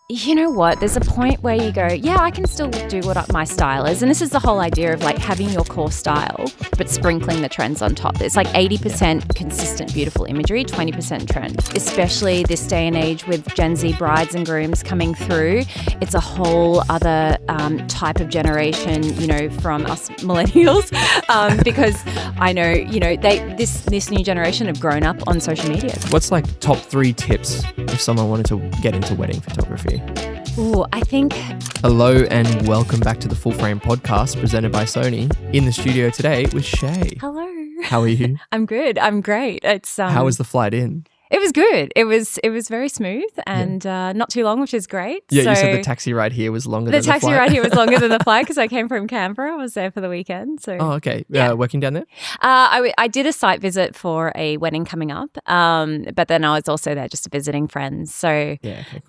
You know what? There's a point where you go, yeah, I can still do what my style is. And this is the whole idea of like having your core style, but sprinkling the trends on top. It's like 80% consistent, beautiful imagery, 20% trend. Especially this day and age with Gen Z brides and grooms coming through. It's a whole other type of generation, you know, from us millennials, because I know, you know, this new generation have grown up on social media. What's like top 3 tips if someone wanted to get into wedding photography? Ooh, I think... Hello and welcome back to the Full Frame podcast presented by Sony. In the studio today with Shae. Hello. How are you? I'm good. I'm great. It's How was the flight in? It was good. It was very smooth and not too long, which is great. Yeah, so you said the taxi ride here was longer than the flight. The taxi ride here was longer than the flight because I came from Canberra. I was there for the weekend. So oh, okay. Yeah. Working down there? I did a site visit for a wedding coming up, but then I was also there just visiting friends. So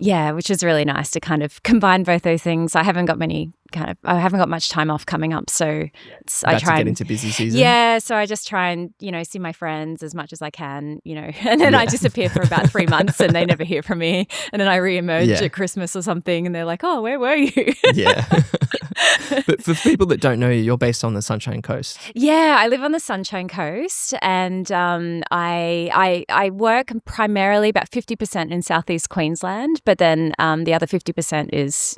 yeah, which is really nice to kind of combine both those things. I haven't got much time off coming up, so I try to get into busy season. Yeah, so I just try and, you know, see my friends as much as I can, you know, and then I disappear for about 3 months and they never hear from me, and then I reemerge at Christmas or something, and they're like, "Oh, where were you?" Yeah. But for people that don't know you, you're based on the Sunshine Coast. Yeah, I live on the Sunshine Coast, and I work primarily about 50% in southeast Queensland, but then the other 50% is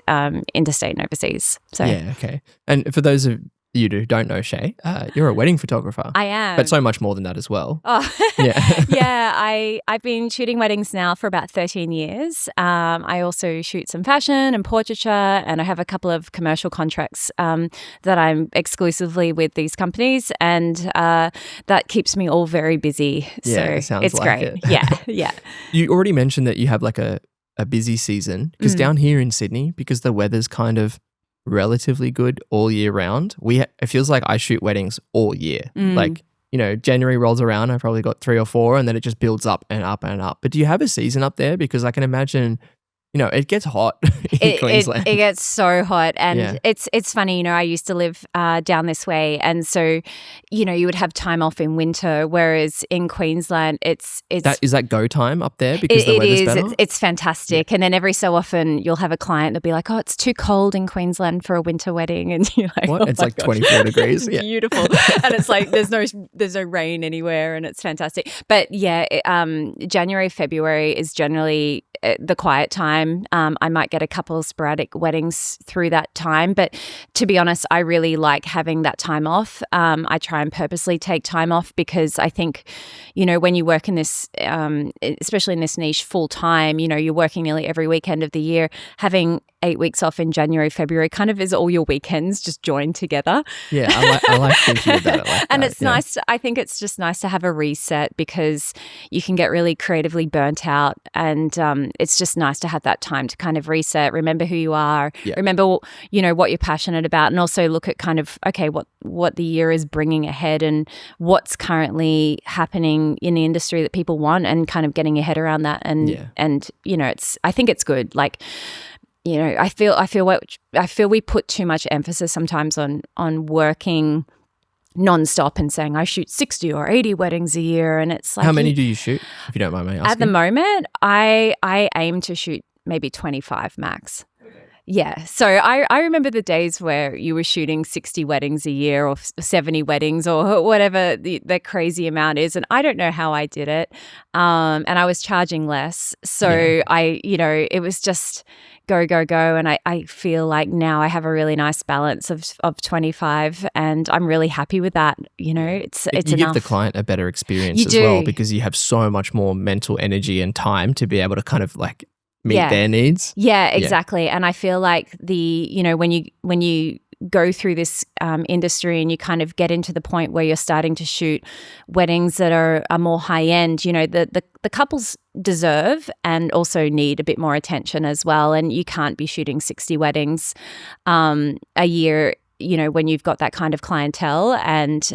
interstate and overseas. So yeah, okay. And for those of you who don't know Shae, you're a wedding photographer. I am. But so much more than that as well. Oh, yeah. Yeah, I've been shooting weddings now for about 13 years. I also shoot some fashion and portraiture, and I have a couple of commercial contracts that I'm exclusively with these companies, and that keeps me all very busy. Yeah, so sounds it's like great. it. Yeah. You already mentioned that you have like a busy season, because down here in Sydney, because the weather's kind of relatively good all year round, it feels like I shoot weddings all year. Like, you know, January rolls around, I've probably got 3 or 4, and then it just builds up and up and up. But do you have a season up there? Because I can imagine, you know, it gets hot in Queensland. It gets so hot, and it's funny, you know, I used to live down this way, and so, you know, you would have time off in winter, whereas in Queensland it's is that go time up there because the weather's better? It's fantastic. And then every so often you'll have a client that'll be like, "Oh, it's too cold in Queensland for a winter wedding," and you're like, "What?" Oh, it's like 24 degrees. It's beautiful, and it's like there's no rain anywhere, and it's fantastic. But yeah, January, February is generally the quiet time. I might get a couple of sporadic weddings through that time, but to be honest, I really like having that time off. I try and purposely take time off because I think, you know, when you work in this, especially in this niche full time, you know, you're working nearly every weekend of the year. Having 8 weeks off in January, February kind of is all your weekends just joined together. Yeah, I like thinking about it like and that. It's nice. I think it's just nice to have a reset because you can get really creatively burnt out, and it's just nice to have that time to kind of reset, remember who you are, remember, you know, what you're passionate about, and also look at kind of, okay, what the year is bringing ahead and what's currently happening in the industry that people want, and kind of getting your head around that. And you know, I think it's good. Like, you know, I feel we put too much emphasis sometimes on working nonstop and saying I shoot 60 or 80 weddings a year, and it's like, how many do you shoot, if you don't mind me asking? At the moment, I aim to shoot maybe 25 max. Yeah. So I remember the days where you were shooting 60 weddings a year or 70 weddings or whatever the crazy amount is. And I don't know how I did it. And I was charging less. So it was just go. And I feel like now I have a really nice balance of 25, and I'm really happy with that. You know, it's you enough. give the client a better experience well, because you have so much more mental energy and time to be able to kind of like meet their needs. Yeah, exactly. And I feel like when you go through this industry and you kind of get into the point where you're starting to shoot weddings that are more high end, you know, the couples deserve and also need a bit more attention as well. And you can't be shooting 60 weddings a year, you know, when you've got that kind of clientele. And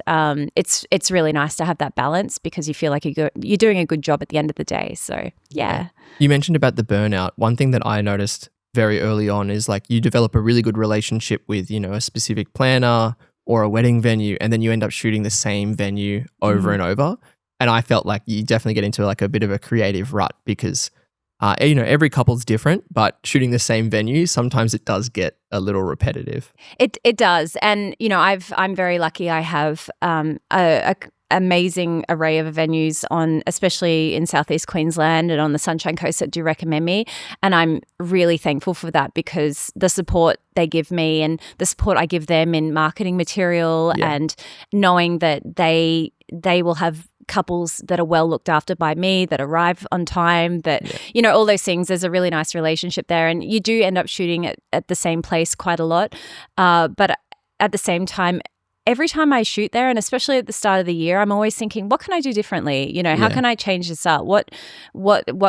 it's really nice to have that balance because you feel like you're doing a good job at the end of the day. So, yeah. You mentioned about the burnout. One thing that I noticed very early on is like you develop a really good relationship with, you know, a specific planner or a wedding venue, and then you end up shooting the same venue over and over. And I felt like you definitely get into like a bit of a creative rut because Every couple's different, but shooting the same venue, sometimes it does get a little repetitive. It does. And, I'm very lucky. I have a amazing array of venues especially in Southeast Queensland and on the Sunshine Coast that do recommend me. And I'm really thankful for that, because the support they give me and the support I give them in marketing material and knowing that they will have couples that are well looked after by me, that arrive on time, that, all those things. There's a really nice relationship there. And you do end up shooting at the same place quite a lot. But at the same time, every time I shoot there, and especially at the start of the year, I'm always thinking, what can I do differently? How can I change this up? What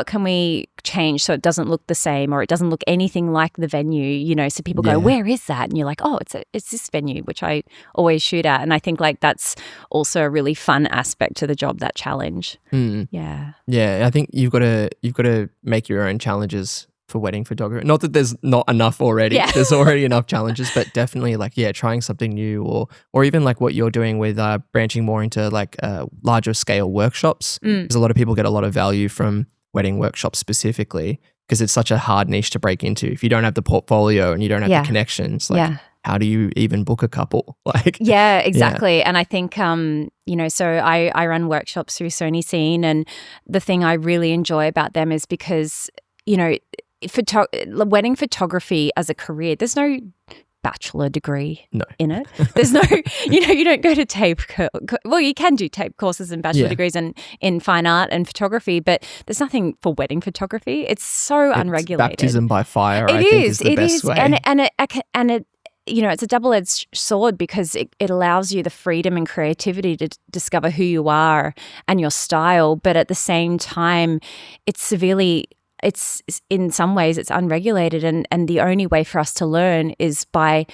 can we change so it doesn't look the same, or it doesn't look anything like the venue, so people go, where is that? And you're like, oh, it's this venue, which I always shoot at. And I think like that's also a really fun aspect to the job, that challenge. Yeah. Yeah, I think you've got to make your own challenges for wedding photography. Not that there's not enough already. Yeah. There's already enough challenges, but definitely trying something new, or even like what you're doing with branching more into like larger scale workshops. Because a lot of people get a lot of value from wedding workshops specifically, because it's such a hard niche to break into. If you don't have the portfolio and you don't have the connections, how do you even book a couple? Yeah, exactly. And I think, so I run workshops through Sony Scene, and the thing I really enjoy about them is because, wedding photography as a career, there's no bachelor degree in it. There's no, you don't go to tape. Well, you can do tape courses and bachelor degrees in fine art and photography, but there's nothing for wedding photography. It's so unregulated. Baptism by fire, I think is the best way. And it it's a double-edged sword, because it allows you the freedom and creativity to discover who you are and your style, but at the same time, it's in some ways it's unregulated, and the only way for us to learn is by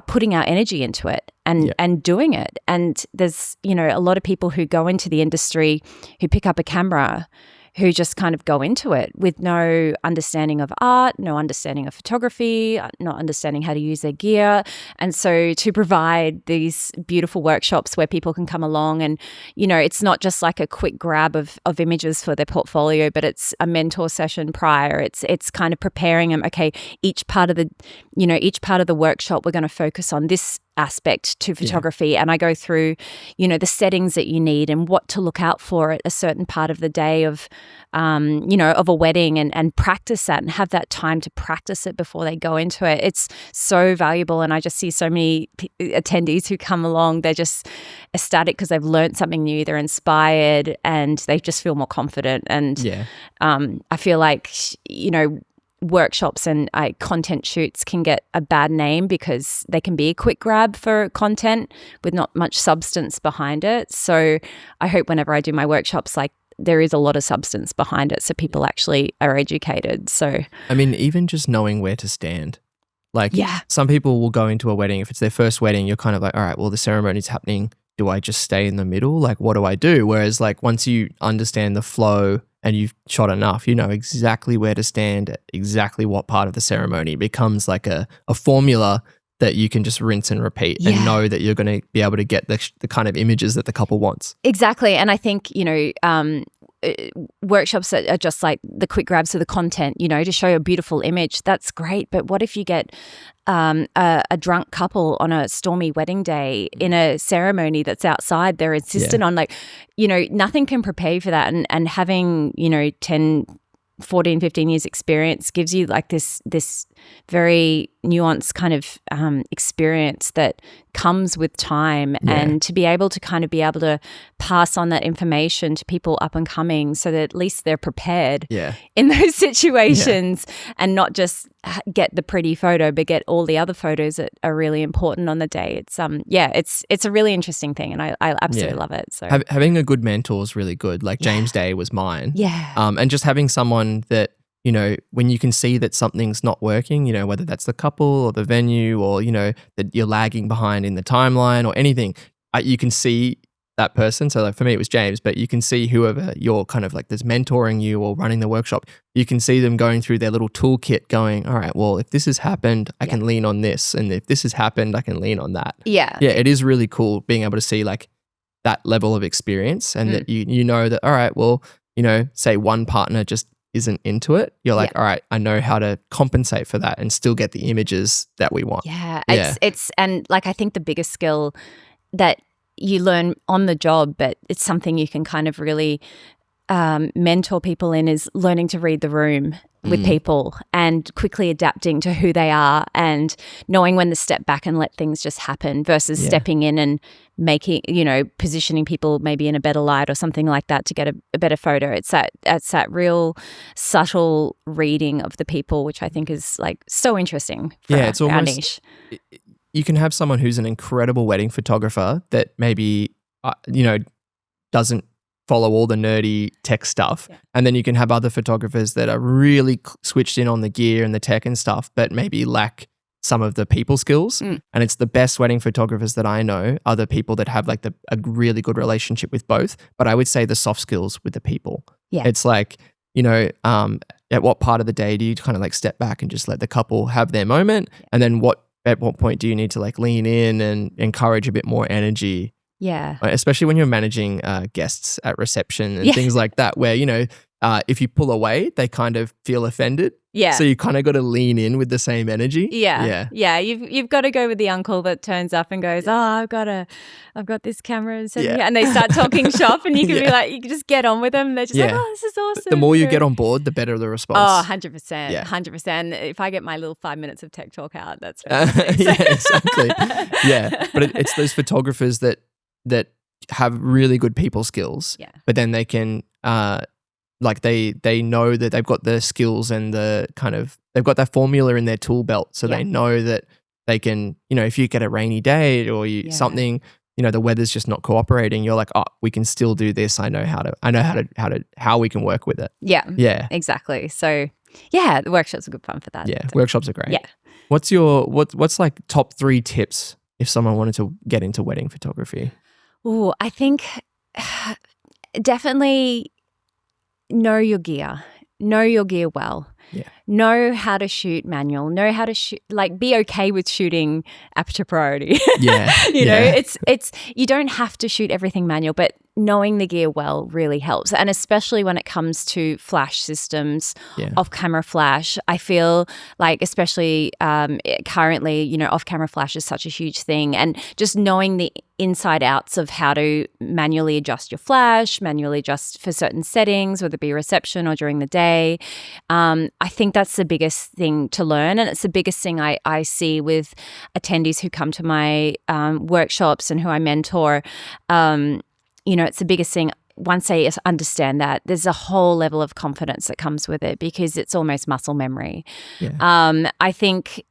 putting our energy into it and doing it. And there's a lot of people who go into the industry who pick up a camera who just kind of go into it with no understanding of art, no understanding of photography, not understanding how to use their gear. And so to provide these beautiful workshops where people can come along and, it's not just like a quick grab of images for their portfolio, but it's a mentor session prior. It's kind of preparing them, okay, each part of the workshop, we're going to focus on this aspect to photography, and I go through the settings that you need and what to look out for at a certain part of the day of a wedding, and practice that and have that time to practice it before they go into it. It's so valuable, and I just see so many attendees who come along, they're just ecstatic because they've learned something new, they're inspired, and they just feel more confident. And I feel like workshops and content shoots can get a bad name because they can be a quick grab for content with not much substance behind it. So I hope whenever I do my workshops, like, there is a lot of substance behind it, so people actually are educated. So I mean, even just knowing where to stand. Like, some people will go into a wedding, if it's their first wedding, you're kind of like, all right, well, the ceremony's happening. Do I just stay in the middle? Like, what do I do? Whereas like once you understand the flow and you've shot enough, you know exactly where to stand at exactly what part of the ceremony. It becomes like a formula that you can just rinse and repeat and know that you're going to be able to get the kind of images that the couple wants. Exactly. And I think, workshops that are just like the quick grabs of the content, to show a beautiful image, that's great. But what if you get a drunk couple on a stormy wedding day in a ceremony that's outside? They're insistent on nothing can prepare you for that. And having, 10, 14, 15 years experience gives you like this very nuanced kind of experience that comes with time, and to be able to pass on that information to people up and coming so that at least they're prepared in those situations and not just get the pretty photo but get all the other photos that are really important on the day. It's a really interesting thing, and I absolutely love it. So having a good mentor is really good. Like James Day was mine. And just having someone that, when you can see that something's not working, whether that's the couple or the venue or, that you're lagging behind in the timeline or anything, you can see that person. So like for me, it was James, but you can see whoever you're kind of like that's mentoring you or running the workshop, you can see them going through their little toolkit going, all right, well, if this has happened, I can lean on this. And if this has happened, I can lean on that. Yeah, it is really cool being able to see like that level of experience and that you know that, all right, well, say one partner just isn't into it, you're like, all right, I know how to compensate for that and still get the images that we want. Yeah. It's and like I think the biggest skill that you learn on the job, but it's something you can kind of really mentor people in, is learning to read the room with people and quickly adapting to who they are and knowing when to step back and let things just happen versus stepping in and making, positioning people maybe in a better light or something like that to get a better photo. It's that real subtle reading of the people, which I think is like so interesting for it's our almost, niche. You can have someone who's an incredible wedding photographer that maybe, doesn't follow all the nerdy tech stuff. Yeah. And then you can have other photographers that are really switched in on the gear and the tech and stuff, but maybe lack some of the people skills. And it's the best wedding photographers that I know are the people that have like a really good relationship with both. But I would say the soft skills with the people. Yeah. It's like, at what part of the day do you kind of like step back and just let the couple have their moment? Yeah. And then at what point do you need to like lean in and encourage a bit more energy? Yeah. Especially when you're managing guests at reception and things like that, where, if you pull away, they kind of feel offended. Yeah. So you kind of got to lean in with the same energy. Yeah. Yeah. You've got to go with the uncle that turns up and goes, I've got this camera and they start talking shop, and you can be like, you can just get on with them. They're just like, this is awesome. The more you get on board, the better the response. Oh, 100%. Yeah. 100%. If I get my little 5 minutes of tech talk out, that's fantastic. Yeah, exactly. Yeah. But it's those photographers that have really good people skills, but then they can they know that they've got the skills and they've got that formula in their tool belt, so they know that they can, if you get a rainy day or something, the weather's just not cooperating, you're like, oh, we can still do this. I know how we can work with it. Yeah, exactly. So the workshops are good fun for that. Yeah, workshops are great. Yeah. What's like top 3 tips if someone wanted to get into wedding photography? Oh, I think definitely know your gear. Know your gear well. Yeah. Know how to shoot manual. Know how to shoot, like, be okay with shooting aperture priority. Yeah. It's you don't have to shoot everything manual, but knowing the gear well really helps. And especially when it comes to flash systems, off-camera flash, I feel like especially currently, off-camera flash is such a huge thing. And just knowing the inside outs of how to manually adjust your flash, manually adjust for certain settings, whether it be reception or during the day. I think that's the biggest thing to learn. And it's the biggest thing I see with attendees who come to my workshops and who I mentor. It's the biggest thing. Once they understand that, there's a whole level of confidence that comes with it because it's almost muscle memory. Yeah. I think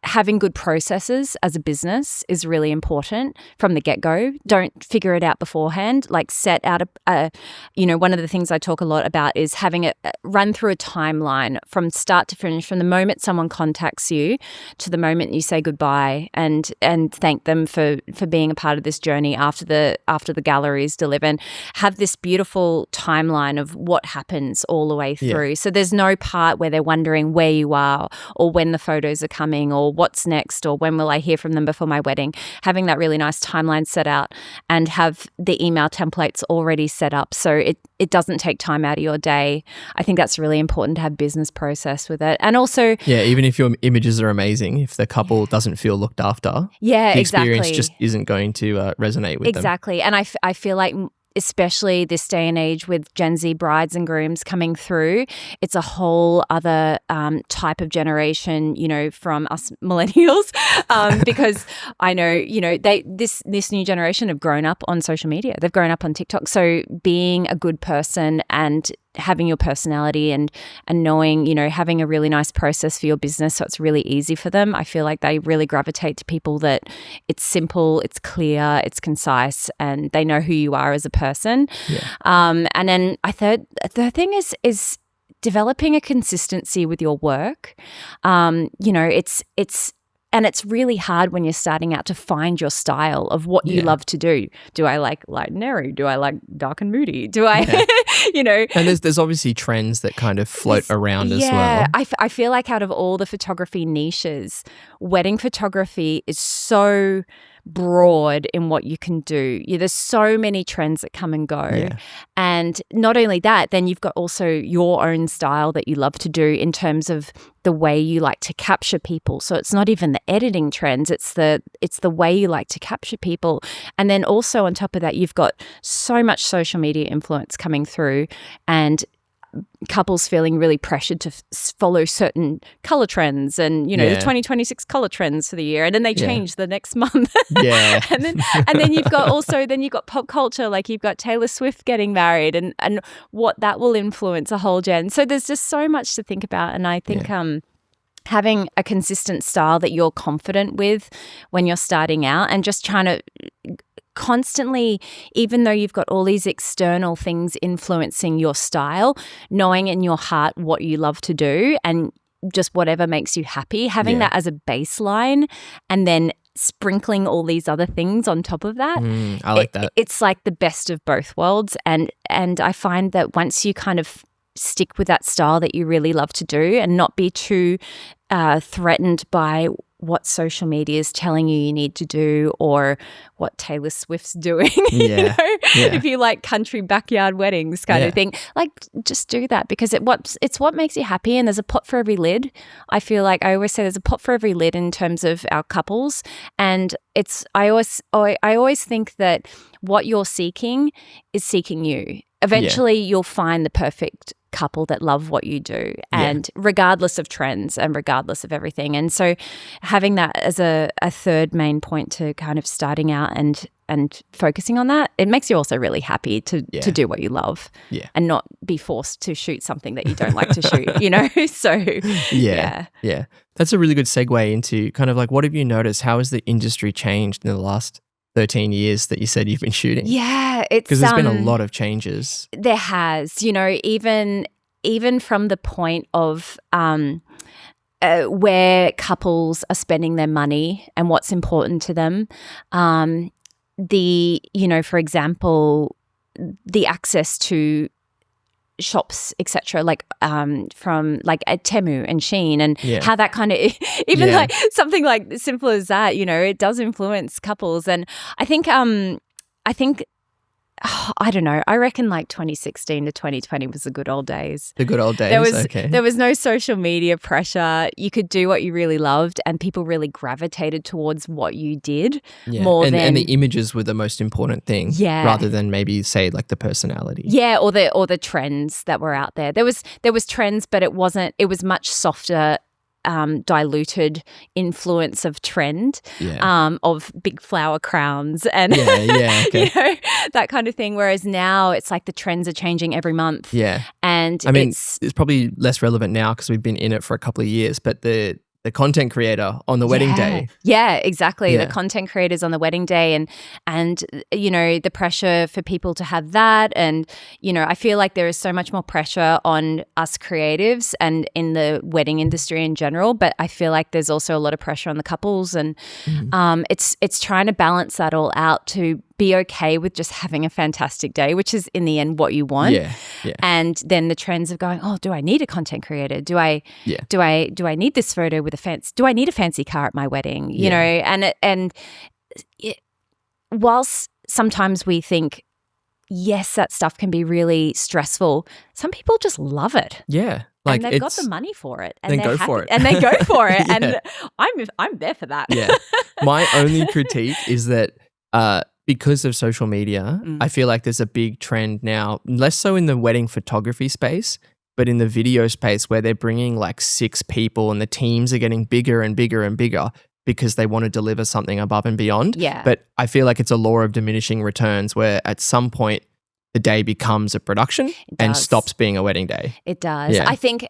having good processes as a business is really important from the get-go. Don't figure it out beforehand. Like set out one of the things I talk a lot about is having a run through a timeline from start to finish, from the moment someone contacts you to the moment you say goodbye and thank them for being a part of this journey after the gallery is delivered. Have this beautiful timeline of what happens all the way through. Yeah. So there's no part where they're wondering where you are or when the photos are coming or what's next or when will I hear from them before my wedding. Having that really nice timeline set out and have the email templates already set up so it doesn't take time out of your day. I think that's really important to have business process with it. And also... Yeah, even if your images are amazing, if the couple doesn't feel looked after, the experience just isn't going to resonate with them. Exactly. And I feel like especially this day and age with Gen Z brides and grooms coming through, it's a whole other type of generation, from us millennials, because I know, this new generation have grown up on social media. They've grown up on TikTok. So being a good person and having your personality and knowing, having a really nice process for your business so it's really easy for them. I feel like they really gravitate to people that it's simple, it's clear, it's concise, and they know who you are as a person. Yeah. And then the thing is developing a consistency with your work. It's really hard when you're starting out to find your style of what you love to do. Do I like light and airy? Do I like dark and moody? Do I, And there's obviously trends that kind of float around as well. Yeah, I feel like out of all the photography niches, wedding photography is so broad in what you can do. There's so many trends that come and go. Yeah. And not only that, then you've got also your own style that you love to do in terms of the way you like to capture people. So it's not even the editing trends, it's the way you like to capture people. And then also on top of that, you've got so much social media influence coming through, and couples feeling really pressured to follow certain color trends and, the 2026 color trends for the year. And then they change the next month. Yeah. and then you've got pop culture, like you've got Taylor Swift getting married and what that will influence a whole gen. So there's just so much to think about. And I think having a consistent style that you're confident with when you're starting out, and just trying to constantly, even though you've got all these external things influencing your style, knowing in your heart what you love to do and just whatever makes you happy, having that as a baseline, and then sprinkling all these other things on top of that. I like that. It's like the best of both worlds. And I find that once you kind of stick with that style that you really love to do and not be too threatened by what social media is telling you need to do, or what Taylor Swift's doing, if you like country backyard weddings kind of thing, like just do that, because it's what makes you happy. And there's a pot for every lid. I feel like I always say there's a pot for every lid in terms of our couples. And I always think that what you're seeking is seeking you. Eventually you'll find the perfect couple that love what you do, and regardless of trends and regardless of everything. And so having that as a third main point to kind of starting out and focusing on that, it makes you also really happy to do what you love and not be forced to shoot something that you don't like to shoot, So yeah. That's a really good segue into kind of like, what have you noticed? How has the industry changed in the last 13 years that you said you've been shooting? Yeah, it's because there's been a lot of changes. There has, even from the point of where couples are spending their money and what's important to them. For example, the access to shops, etc., like from like at Temu and Shein, and how that kind of like something like simple as that, it does influence couples. And I think I don't know. I reckon like 2016 to 2020 was the good old days. The good old days. There was no social media pressure. You could do what you really loved, and people really gravitated towards what you did more than. And the images were the most important thing, rather than maybe say like the personality. Yeah, or the trends that were out there. There was trends, but it wasn't. It was much softer. Diluted influence of trend, of big flower crowns and that kind of thing. Whereas now it's like the trends are changing every month. Yeah, and I mean it's probably less relevant now because we've been in it for a couple of years. But the content creator on the wedding day. Yeah, exactly. The content creators on the wedding day, and the pressure for people to have that, and I feel like there is so much more pressure on us creatives and in the wedding industry in general, but I feel like there's also a lot of pressure on the couples, and it's trying to balance that all out to be okay with just having a fantastic day, which is in the end what you want. Yeah. And then the trends of going, oh, do I need a content creator? Do I need this photo with do I need a fancy car at my wedding? You know, and whilst sometimes we think, yes, that stuff can be really stressful, some people just love it. Yeah. Like and they've got the money for it. And then they're go happy, for it. And they go for it. And I'm there for that. Yeah. My only critique is that because of social media, I feel like there's a big trend now, less so in the wedding photography space, but in the video space where they're bringing like 6 people and the teams are getting bigger and bigger and bigger because they want to deliver something above and beyond. Yeah. But I feel like it's a law of diminishing returns where at some point the day becomes a production and stops being a wedding day. It does. Yeah. I think,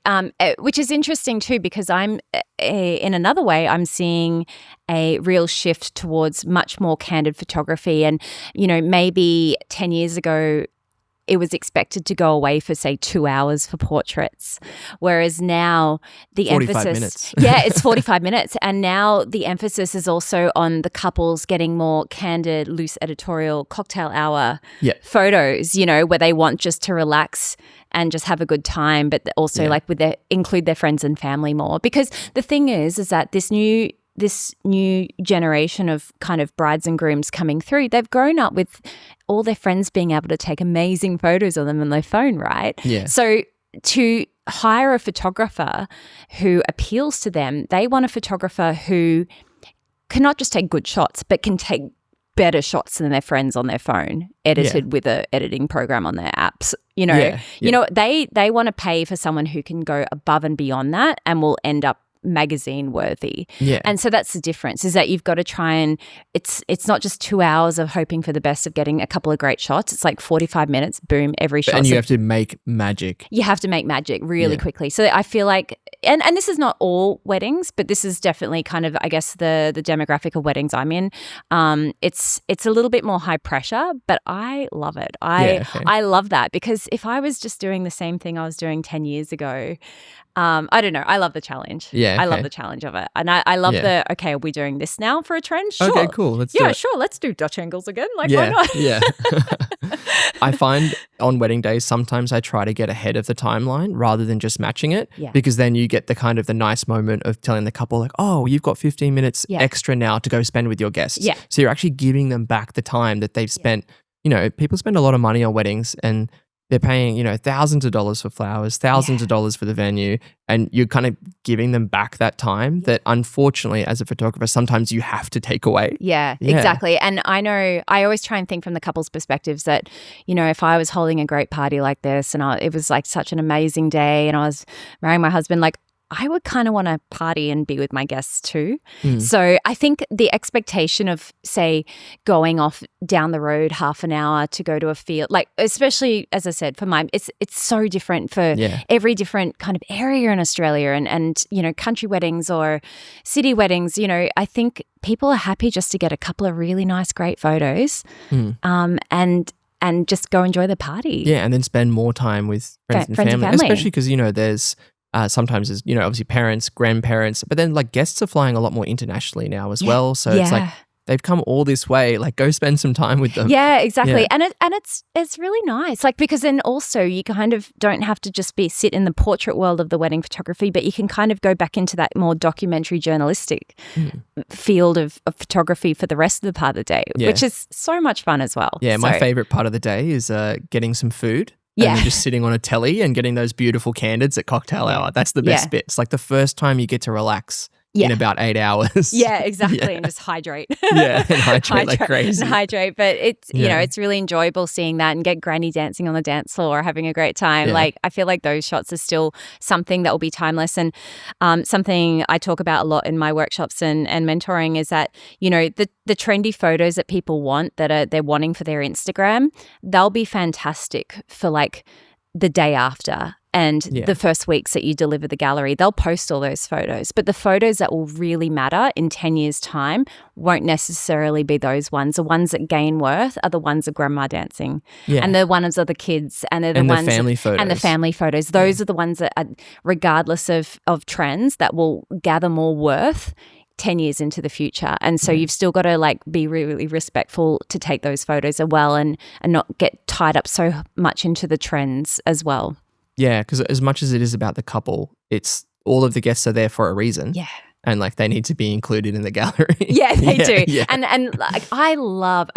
which is interesting too, because in another way, I'm seeing a real shift towards much more candid photography. And, maybe 10 years ago, it was expected to go away for, say, 2 hours for portraits, whereas now the 45 emphasis, minutes. It's 45 minutes, and now the emphasis is also on the couples getting more candid, loose editorial cocktail hour photos, where they want just to relax and just have a good time, but also like include their friends and family more. Because the thing is that this new this new generation of kind of brides and grooms coming through, they've grown up with all their friends being able to take amazing photos of them on their phone, right? Yeah. So to hire a photographer who appeals to them, they want a photographer who cannot just take good shots, but can take better shots than their friends on their phone, edited with a editing program on their apps. You know, they want to pay for someone who can go above and beyond that and will end up magazine worthy. Yeah. And so that's the difference, is that you've got to try and it's not just 2 hours of hoping for the best of getting a couple of great shots. It's like 45 minutes, boom, every shot. And you have to make magic. You have to make magic really quickly. So I feel like, and this is not all weddings, but this is definitely kind of, I guess, the demographic of weddings I'm in. It's a little bit more high pressure, but I love it. I love that, because if I was just doing the same thing I was doing 10 years ago, I don't know. I love the challenge. Yeah, I love the challenge of it. And I love okay, are we doing this now for a trend? Sure. Okay, cool. Let's do it. Sure. Let's do Dutch angles again. Like, why not? Yeah. I find on wedding days, sometimes I try to get ahead of the timeline rather than just matching it, because then you get the kind of the nice moment of telling the couple like, oh, you've got 15 minutes extra now to go spend with your guests. Yeah. So you're actually giving them back the time that they've spent. You know, people spend a lot of money on weddings, and they're paying, you know, thousands of dollars for flowers, thousands of dollars for the venue, and you're kind of giving them back that time that unfortunately as a photographer, sometimes you have to take away. Yeah, exactly. And I know I always try and think from the couple's perspectives that, you know, if I was holding a great party like this and it was like such an amazing day and I was marrying my husband, like I would kind of want to party and be with my guests too. So I think the expectation of, say, going off down the road half an hour to go to a field, like especially, as I said, for mine, it's so different for every different kind of area in Australia and, you know, country weddings or city weddings. You know, I think people are happy just to get a couple of really nice, great photos and just go enjoy the party. Yeah, and then spend more time with friends and family. Especially because, you know, there's sometimes there's, you know, obviously parents, grandparents, but then like guests are flying a lot more internationally now as well. So it's like they've come all this way, like go spend some time with them. Yeah, exactly. And it's really nice. Like, because then also you kind of don't have to just sit in the portrait world of the wedding photography, but you can kind of go back into that more documentary journalistic field of photography for the rest of the part of the day, which is so much fun as well. Yeah, my favorite part of the day is getting some food. And then just sitting on a telly and getting those beautiful candids at cocktail hour. That's the best bit. It's like the first time you get to relax in about 8 hours. Yeah, exactly. And just hydrate. And hydrate like crazy. And hydrate. But it's, you know, it's really enjoyable seeing that and get granny dancing on the dance floor, having a great time. Like, I feel like those shots are still something that will be timeless. And something I talk about a lot in my workshops and mentoring is that, you know, the trendy photos that people want, they're wanting for their Instagram, they'll be fantastic for like the day after and the first weeks that you deliver the gallery. They'll post all those photos, but the photos that will really matter in 10 years' time won't necessarily be those ones. The ones that gain worth are the ones of grandma dancing and the ones of the kids and they're the ones the family photos. And the family photos. Those are the ones that are, regardless of trends, that will gather more worth 10 years into the future. And so you've still got to like be really respectful to take those photos as well and not get tied up so much into the trends as well. Yeah, because as much as it is about the couple, it's all of the guests are there for a reason. Yeah. And like they need to be included in the gallery. Yeah, they do. Yeah. And like I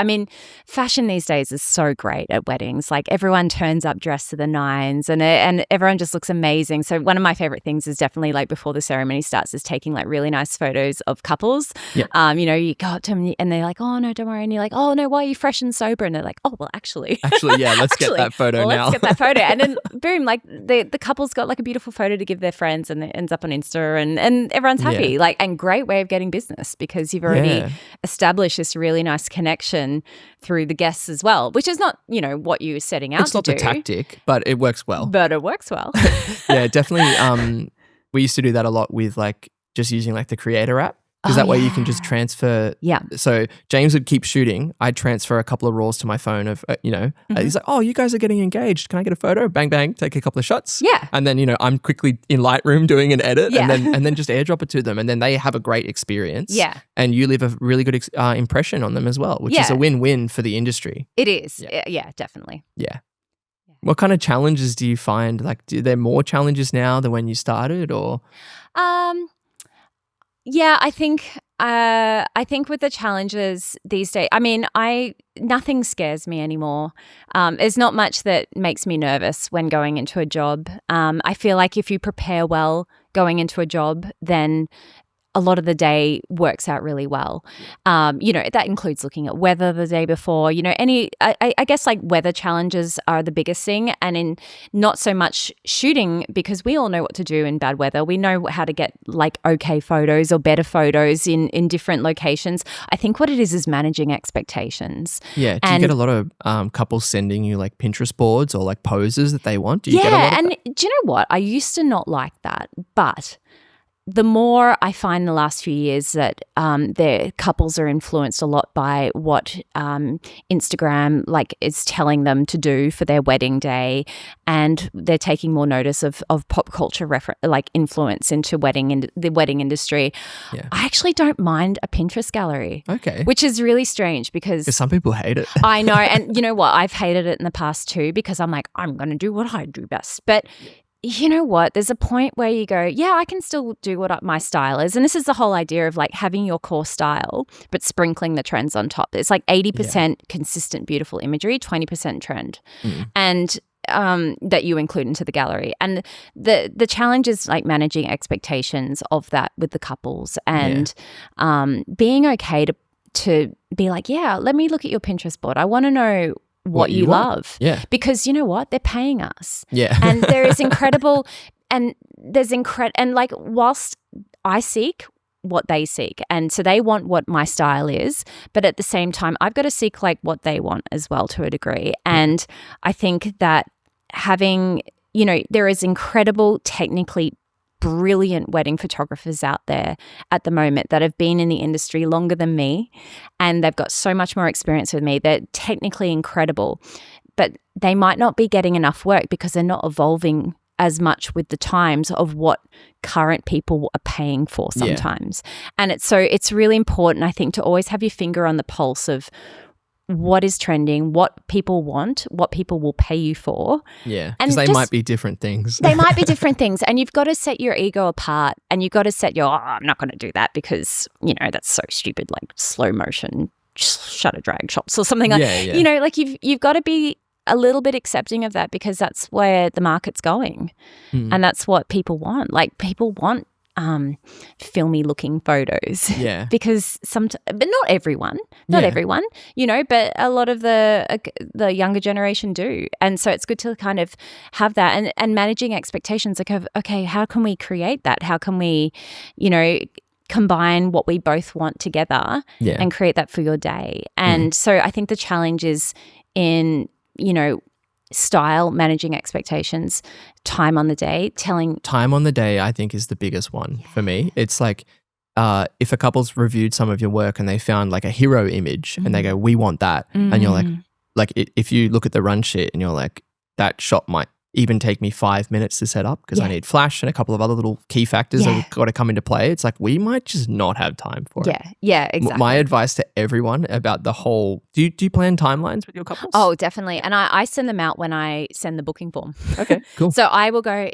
mean, fashion these days is so great at weddings. Like everyone turns up dressed to the nines and everyone just looks amazing. So one of my favorite things is definitely like before the ceremony starts is taking like really nice photos of couples. Yeah. You know, you go up to them and they're like, oh no, don't worry. And you're like, oh no, why are you fresh and sober? And they're like, oh, well, actually, yeah, let's get that photo now. Let's get that photo. And then boom, like the couple's got like a beautiful photo to give their friends and it ends up on Insta and everyone's happy. Like, and great way of getting business because you've already established this really nice connection through the guests as well, which is not, you know, what you were setting out to do. It's not the tactic, but it works well. Yeah, definitely. We used to do that a lot with like just using like the Creator app. Because that way you can just transfer. Yeah. So James would keep shooting. I'd transfer a couple of raws to my phone of, he's like, oh, you guys are getting engaged. Can I get a photo? Bang, bang, take a couple of shots. Yeah. And then, you know, I'm quickly in Lightroom doing an edit and then just airdrop it to them. And then they have a great experience. Yeah. And you leave a really good impression on them as well, which is a win-win for the industry. It is. Yeah, definitely. Yeah. What kind of challenges do you find? Like, are there more challenges now than when you started or? Yeah, I think I think with the challenges these days, I mean, nothing scares me anymore. There's not much that makes me nervous when going into a job. I feel like if you prepare well going into a job, then a lot of the day works out really well. That includes looking at weather the day before, I guess like weather challenges are the biggest thing, and in not so much shooting, because we all know what to do in bad weather. We know how to get like okay photos or better photos in different locations. I think what it is managing expectations. Yeah. Do you get a lot of couples sending you like Pinterest boards or like poses that they want? Do you get a lot of that? Do you know what? I used to not like that, but the more I find the last few years that their couples are influenced a lot by what Instagram like is telling them to do for their wedding day, and they're taking more notice of pop culture influence into the wedding industry. Yeah. I actually don't mind a Pinterest gallery. Okay. Which is really strange because some people hate it. I know, and you know what? I've hated it in the past too, because I'm like, I'm going to do what I do best. But you know what? There's a point where you go, yeah, I can still do what my style is. And this is the whole idea of like having your core style, but sprinkling the trends on top. It's like 80% consistent, beautiful imagery, 20% trend. And that you include into the gallery. And the challenge is like managing expectations of that with the couples, and being okay to be like, yeah, let me look at your Pinterest board. I want to know what you love. Yeah. Because you know what? They're paying us. Yeah. And there is incredible, and like whilst I seek what they seek, and so they want what my style is, but at the same time, I've got to seek like what they want as well to a degree. And I think that having, there is incredible, technically brilliant wedding photographers out there at the moment that have been in the industry longer than me, and they've got so much more experience with me. They're technically incredible, but they might not be getting enough work because they're not evolving as much with the times of what current people are paying for sometimes. And it's really important, I think, to always have your finger on the pulse of what is trending, what people want, what people will pay you for. Yeah, because they might be different things. They might be different things, and you've got to set your ego apart, and you've got to set I'm not going to do that because, that's so stupid, like slow motion shutter drag shots or something like that. Like you've got to be a little bit accepting of that, because that's where the market's going, and that's what people want. Like people want filmy looking photos. Yeah. Because but not everyone, but a lot of the younger generation do. And so it's good to kind of have that and managing expectations of, okay, how can we create that? How can we, combine what we both want together and create that for your day? And so I think the challenge is in, style, managing expectations, time on the day, time on the day, I think, is the biggest one for me. It's like if a couple's reviewed some of your work and they found like a hero image and they go, we want that, and you're like if you look at the run sheet and you're like, that shot might even take me 5 minutes to set up because I need flash and a couple of other little key factors that have got to come into play. It's like, we might just not have time for it. Yeah, exactly. My advice to everyone about the whole, do you plan timelines with your couples? Oh, definitely. And I send them out when I send the booking form. Okay, cool. So I will go,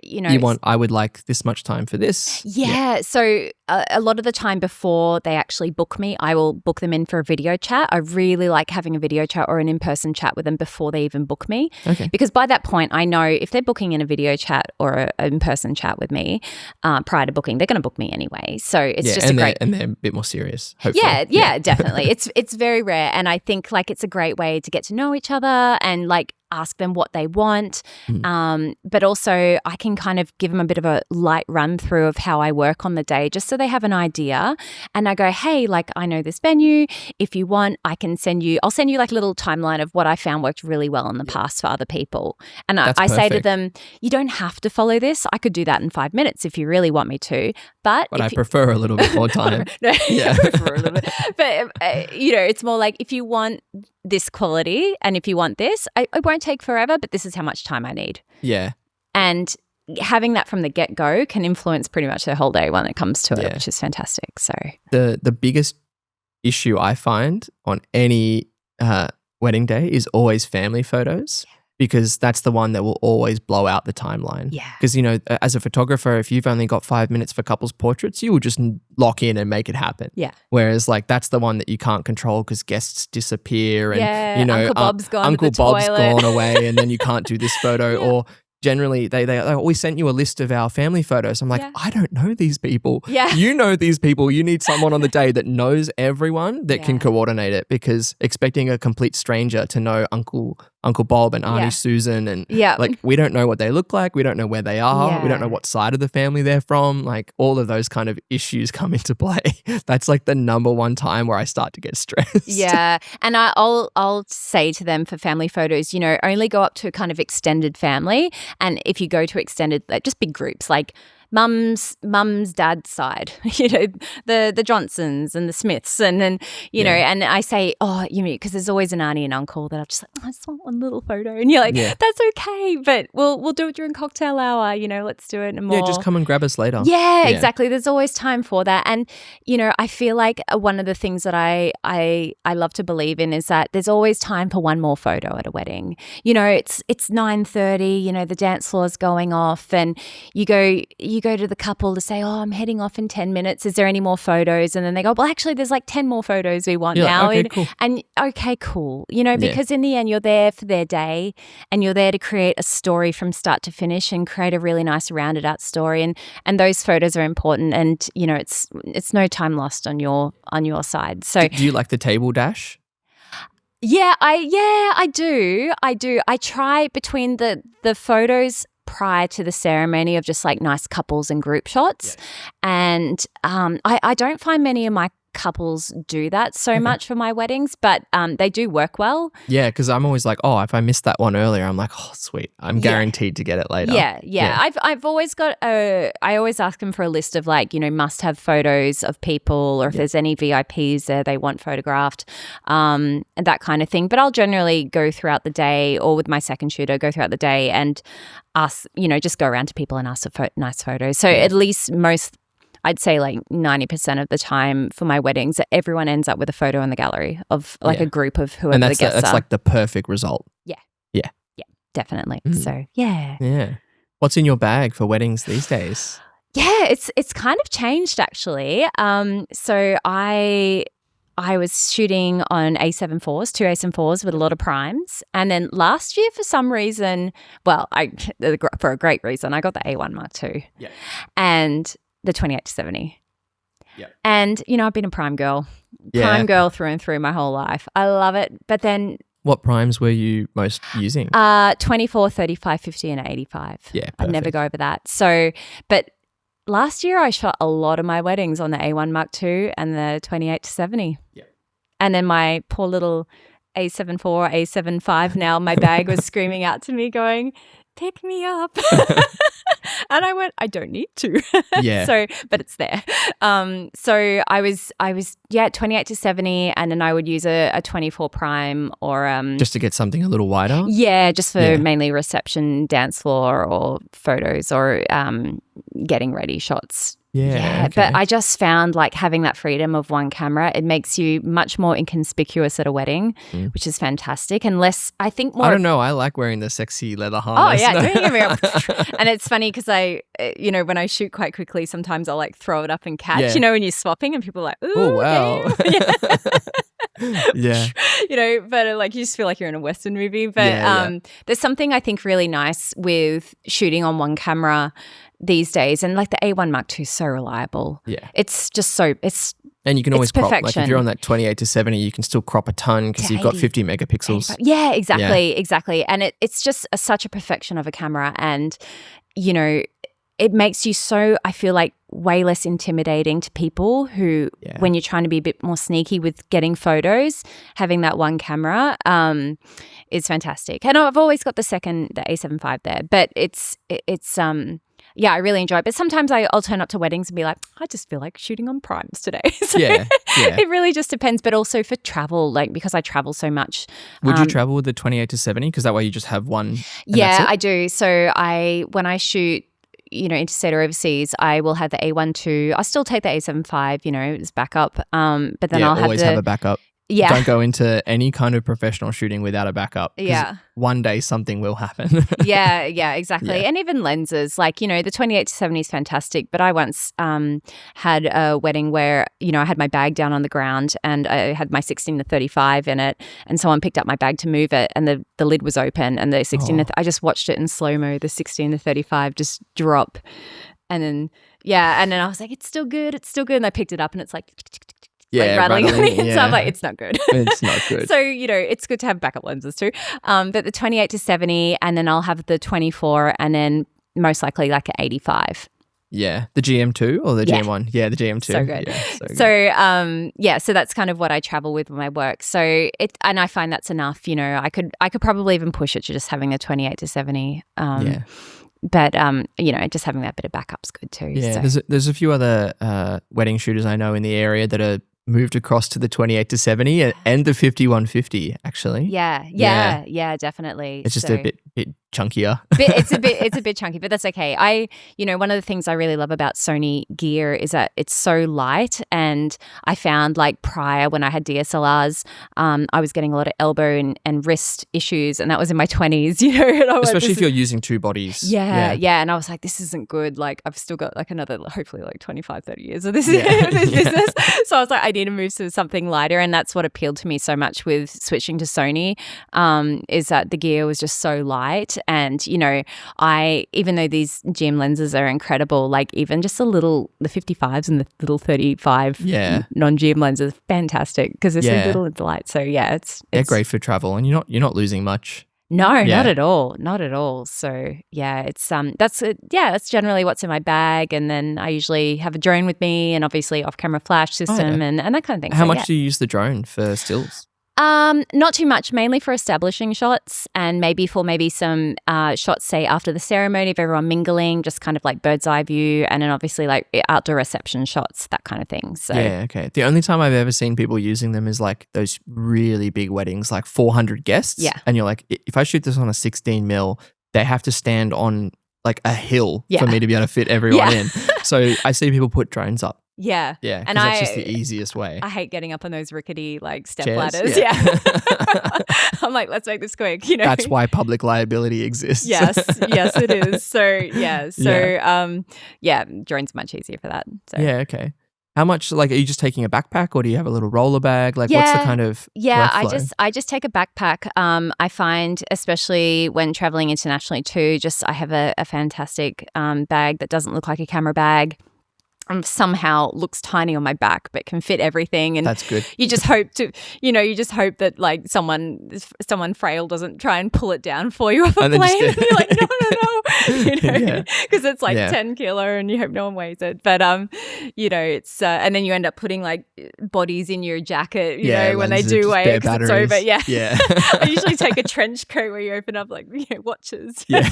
I would like this much time for this. Yeah. So a lot of the time before they actually book me, I will book them in for a video chat. I really like having a video chat or an in-person chat with them before they even book me. Okay. Because by that point, I know if they're booking in a video chat or an in-person chat with me prior to booking, they're going to book me anyway. So it's just and they're a bit more serious, hopefully. Yeah, definitely. It's very rare, and I think like it's a great way to get to know each other and like ask them what they want. But also I can kind of give them a bit of a light run through of how I work on the day, just so they have an idea. And I go, hey, like I know this venue. If you want, I'll send you like a little timeline of what I found worked really well in the past for other people. And I say to them, you don't have to follow this. I could do that in 5 minutes if you really want me to. But I prefer a little bit more time. I prefer a little bit. But, it's more like if you want this quality and if you want this, it won't take forever, but this is how much time I need. Yeah. And having that from the get-go can influence pretty much their whole day when it comes to it, which is fantastic. So the biggest issue I find on any wedding day is always family photos. because that's the one that will always blow out the timeline. Yeah. Because, you know, as a photographer, if you've only got 5 minutes for couples portraits, you will just lock in and make it happen. Yeah. Whereas like that's the one that you can't control because guests disappear and, you know, Uncle Bob's gone Uncle to the Bob's toilet. gone away and then you can't do this photo or generally they always sent you a list of our family photos. I'm like, I don't know these people. Yeah. You know these people. You need someone on the day that knows everyone that can coordinate it, because expecting a complete stranger to know Uncle Bob and Auntie Susan and like we don't know what they look like. We don't know where they are. We don't know what side of the family they're from. Like all of those kind of issues come into play. That's like the number one time where I start to get stressed. Yeah. And I'll say to them for family photos, you know, only go up to kind of extended family. And if you go to extended, like just big groups, like mum's dad's side, you know, the Johnsons and the Smiths, and then you know, and I say, oh, you mean, because there's always an auntie and uncle that I'm just like, oh, I just want one little photo, and you're like, that's okay, but we'll do it during cocktail hour, you know, let's do it and more. Yeah, just come and grab us later. Yeah, exactly. There's always time for that, and you know, I feel like one of the things that I love to believe in is that there's always time for one more photo at a wedding. You know, it's 9:30, you know, the dance floor's going off, and you go to the couple to say, oh, I'm heading off in 10 minutes. Is there any more photos? And then they go, well, actually, there's like 10 more photos we want now. Like, okay, cool. And okay, cool. You know, because in the end, you're there for their day and you're there to create a story from start to finish and create a really nice rounded out story. And those photos are important. And, you know, it's no time lost on your side. So do you like the table dash? Yeah, I do. I try between the photos prior to the ceremony of just like nice couples and group shots. And I don't find many of my couples do that so much for my weddings, but they do work well. Yeah, because I'm always like, oh, if I missed that one earlier, I'm like, oh, sweet, I'm guaranteed to get it later. Yeah. I've always got I always ask them for a list of like, you know, must-have photos of people, or if there's any VIPs there they want photographed, and that kind of thing. But I'll generally go throughout the day, or with my second shooter, go throughout the day and ask, you know, just go around to people and ask for nice photos. So at least I'd say like 90% of the time for my weddings, everyone ends up with a photo in the gallery of like a group of whoever the guests are. That's like the perfect result. Yeah, definitely. So yeah. What's in your bag for weddings these days? Yeah, it's kind of changed actually. So I was shooting on A7 2 A7 with a lot of primes, and then last year for some reason, for a great reason, I got the A1 Mark II. Yeah, and the 28-70. Yeah. And, you know, I've been a prime girl. Prime girl through and through my whole life. I love it. But then... What primes were you most using? 24, 35, 50 and 85. Yeah, perfect. I'd never go over that. So, but last year I shot a lot of my weddings on the A1 Mark II and the 28-70. Yeah. And then my poor little A7 IV, A7 V now, my bag was screaming out to me going, pick me up. And I went, I don't need to. Yeah. So, but it's there. So I was 28-70, and then I would use a 24 prime or just to get something a little wider. Yeah, just for mainly reception, dance floor, or photos, or getting ready shots. Yeah, okay. But I just found like having that freedom of one camera, it makes you much more inconspicuous at a wedding, which is fantastic. And less, I think more. I don't know. I like wearing the sexy leather harness. Oh yeah, don't get me wrong. And it's funny because I, you know, when I shoot quite quickly, sometimes I'll like throw it up and catch. You know, when you're swapping and people are like, ooh, oh wow. Yeah. You know, but like you just feel like you're in a Western movie. But there's something I think really nice with shooting on one camera these days, and like the A1 Mark II is so reliable. Yeah. It's just so, and you can always crop, perfection. like if you're on that 28-70, you can still crop a ton because you've got 50 megapixels. Yeah, exactly. And it's just such a perfection of a camera, and, you know, it makes you so, I feel like, way less intimidating to people who, when you're trying to be a bit more sneaky with getting photos, having that one camera is fantastic. And I've always got the A7 V there, but it's I really enjoy it. But sometimes I'll turn up to weddings and be like, I just feel like shooting on primes today. So it really just depends. But also for travel, like because I travel so much. Would you travel with the 28-70? Because that way you just have one. Yeah, I do. So when I shoot, you know, interstate or overseas, I will have the A1 II. I still take the A7 V, you know, as backup. But then I'll always have a backup. don't go into any kind of professional shooting without a backup. Yeah. One day something will happen. Yeah, exactly. And even lenses, like, the 28-70 is fantastic, but I once had a wedding where, I had my bag down on the ground and I had my 16-35 in it, and someone picked up my bag to move it and the lid was open, and the 16 I just watched it in slow-mo, the 16-35 just drop. And then, and then I was like, it's still good. And I picked it up and it's like rattling on the inside. I'm like, it's not good. It's not good. So, it's good to have backup lenses too. But the 28-70, and then I'll have the 24, and then most likely like an 85. Yeah. The GM2 or the GM1? Yeah, the GM2. So good. Yeah, so good. So that's kind of what I travel with my work. So and I find that's enough. I could probably even push it to just having a 28-70. But just having that bit of backup's good too. Yeah, so. There's a few other wedding shooters I know in the area that are moved across to the 28-70 and the 51-50 actually. Yeah, definitely. It's just a bit chunkier. It's a bit chunky, but that's okay. One of the things I really love about Sony gear is that it's so light, and I found like prior when I had DSLRs, I was getting a lot of elbow and wrist issues, and that was in my 20s, Especially if you're using two bodies. Yeah, and I was like, this isn't good. Like I've still got like another, hopefully like 25, 30 years of this, this business. So I was like, I need to move to something lighter, and that's what appealed to me so much with switching to Sony, is that the gear was just so light. And, even though these GM lenses are incredible, like even just the 55s and the little 35 non-GM lenses are fantastic because they're so little and light. So they're great for travel, and you're not losing much. No, not at all. So that's generally what's in my bag, and then I usually have a drone with me, and obviously off-camera flash system and that kind of thing. How much do you use the drone for stills? Not too much, mainly for establishing shots, and maybe some shots, say, after the ceremony of everyone mingling, just kind of like bird's eye view, and then obviously like outdoor reception shots, that kind of thing. So yeah, okay. The only time I've ever seen people using them is like those really big weddings, like 400 guests. Yeah. And you're like, if I shoot this on a 16 mil, they have to stand on like a hill for me to be able to fit everyone in. So I see people put drones up. Yeah. Yeah. And that's just the easiest way. I hate getting up on those rickety like step chairs, ladders. Yeah. I'm like, let's make this quick, That's why public liability exists. Yes, it is. Drone's much easier for that. So. Yeah, okay. How much, like, are you just taking a backpack, or do you have a little roller bag? Like, what's the kind of workflow? I just take a backpack. I find, especially when traveling internationally too, I have a fantastic bag that doesn't look like a camera bag. Somehow looks tiny on my back but can fit everything, and that's good. You just hope that like someone frail doesn't try and pull it down for you off a plane. And you're like, no, because it's like 10 kilo and you hope no one weighs it. But it's and then you end up putting like bodies in your jacket, when they do weigh it, 'cause it's over. Yeah. I usually take a trench coat where you open up like watches. Yeah,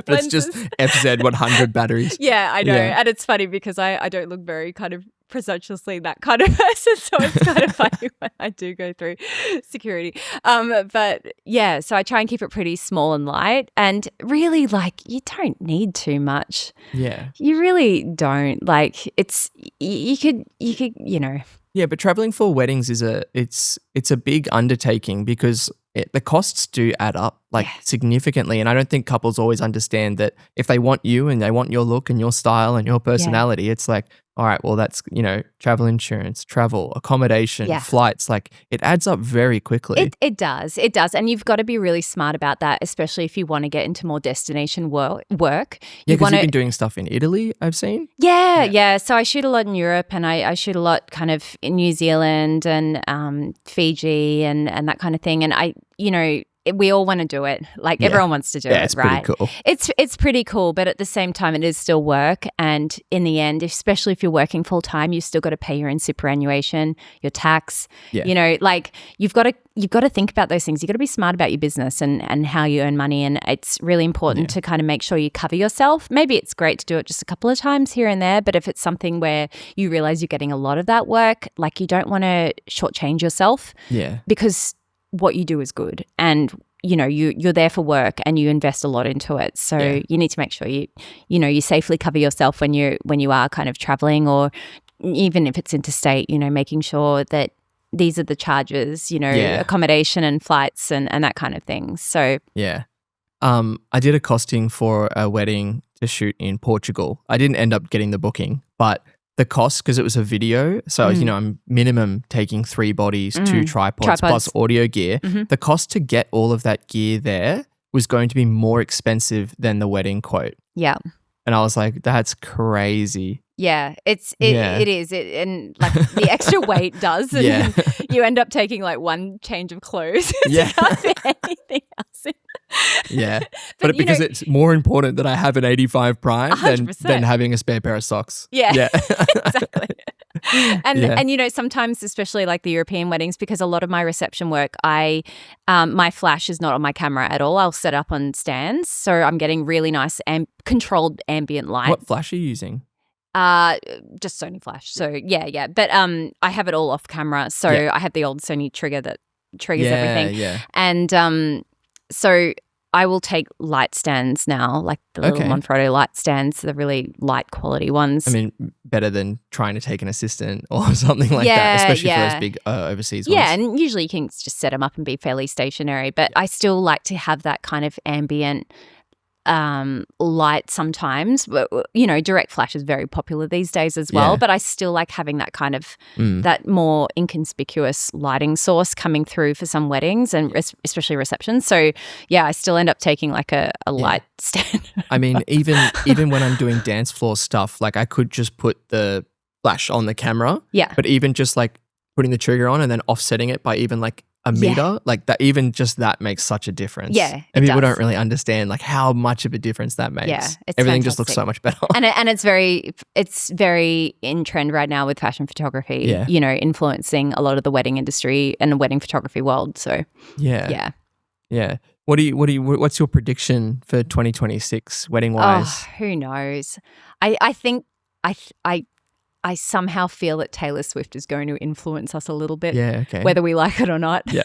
but it's just FZ 100 batteries. Yeah, I know, and it's funny because I don't look very kind of presumptuously that kind of person, so it's kind of funny when I do go through security. But yeah, so I try and keep it pretty small and light, and really like you don't need too much. Yeah, you really don't. Like it's you could. Yeah, but traveling for weddings is it's a big undertaking because the costs do add up significantly, and I don't think couples always understand that if they want you and they want your look and your style and your personality, it's like, all right, well that's travel insurance, travel, accommodation, flights, like it adds up very quickly. It does, and you've got to be really smart about that, especially if you want to get into more destination work. Yeah, because you've been doing stuff in Italy, I've seen. Yeah. So I shoot a lot in Europe, and I shoot a lot kind of in New Zealand and Fiji and that kind of thing, and we all want to do it. Like everyone wants to do it, it's right? Pretty cool. It's pretty cool, but at the same time, it is still work. And in the end, especially if you're working full time, you've still got to pay your own superannuation, your tax. Yeah. Like you've got to think about those things. You've got to be smart about your business and how you earn money. And it's really important to kind of make sure you cover yourself. Maybe it's great to do it just a couple of times here and there, but if it's something where you realize you're getting a lot of that work, like you don't want to shortchange yourself. Yeah. Because what you do is good, and you're there for work and you invest a lot into it, so you need to make sure you safely cover yourself when you are kind of traveling, or even if it's interstate, making sure that these are the charges, accommodation and flights and that kind of thing. So yeah. I did a costing for a wedding to shoot in Portugal. I didn't end up getting the booking, but the cost, because it was a video, so I'm minimum taking 3 bodies, 2 tripods plus audio gear. The cost to get all of that gear there was going to be more expensive than the wedding quote. Yeah. And I was like, that's crazy. Yeah, it is. And like the extra weight does. And you end up taking like 1 change of clothes. Yeah. You can't fit anything else in. Yeah. But because it's more important that I have an 85 prime than having a spare pair of socks. Yeah. Exactly. And sometimes, especially like the European weddings, because a lot of my reception work, my flash is not on my camera at all. I'll set up on stands, so I'm getting really nice and controlled ambient light. What flash are you using? Just Sony flash. So yeah. But I have it all off camera. So I have the old Sony trigger that triggers everything. Yeah. And so I will take light stands now, like the little Manfrotto light stands, the really light quality ones. I mean, better than trying to take an assistant or something like that, especially for those big overseas ones. Yeah, and usually you can just set them up and be fairly stationary, but I still like to have that kind of ambient light sometimes. Direct flash is very popular these days as well, but I still like having that kind of that more inconspicuous lighting source coming through for some weddings and especially receptions. So I still end up taking like a light stand. I mean, even when I'm doing dance floor stuff, like I could just put the flash on the camera, but even just like putting the trigger on and then offsetting it by even like a meter, like that, even just that makes such a difference. Yeah, and people don't really understand like how much of a difference that makes. Yeah, it's everything fantastic. Just looks so much better. And it's very in trend right now with fashion photography. Yeah. Influencing a lot of the wedding industry and the wedding photography world. So yeah. What's your prediction for 2026 wedding wise? Oh, who knows? I think I somehow feel that Taylor Swift is going to influence us a little bit, whether we like it or not. Yeah.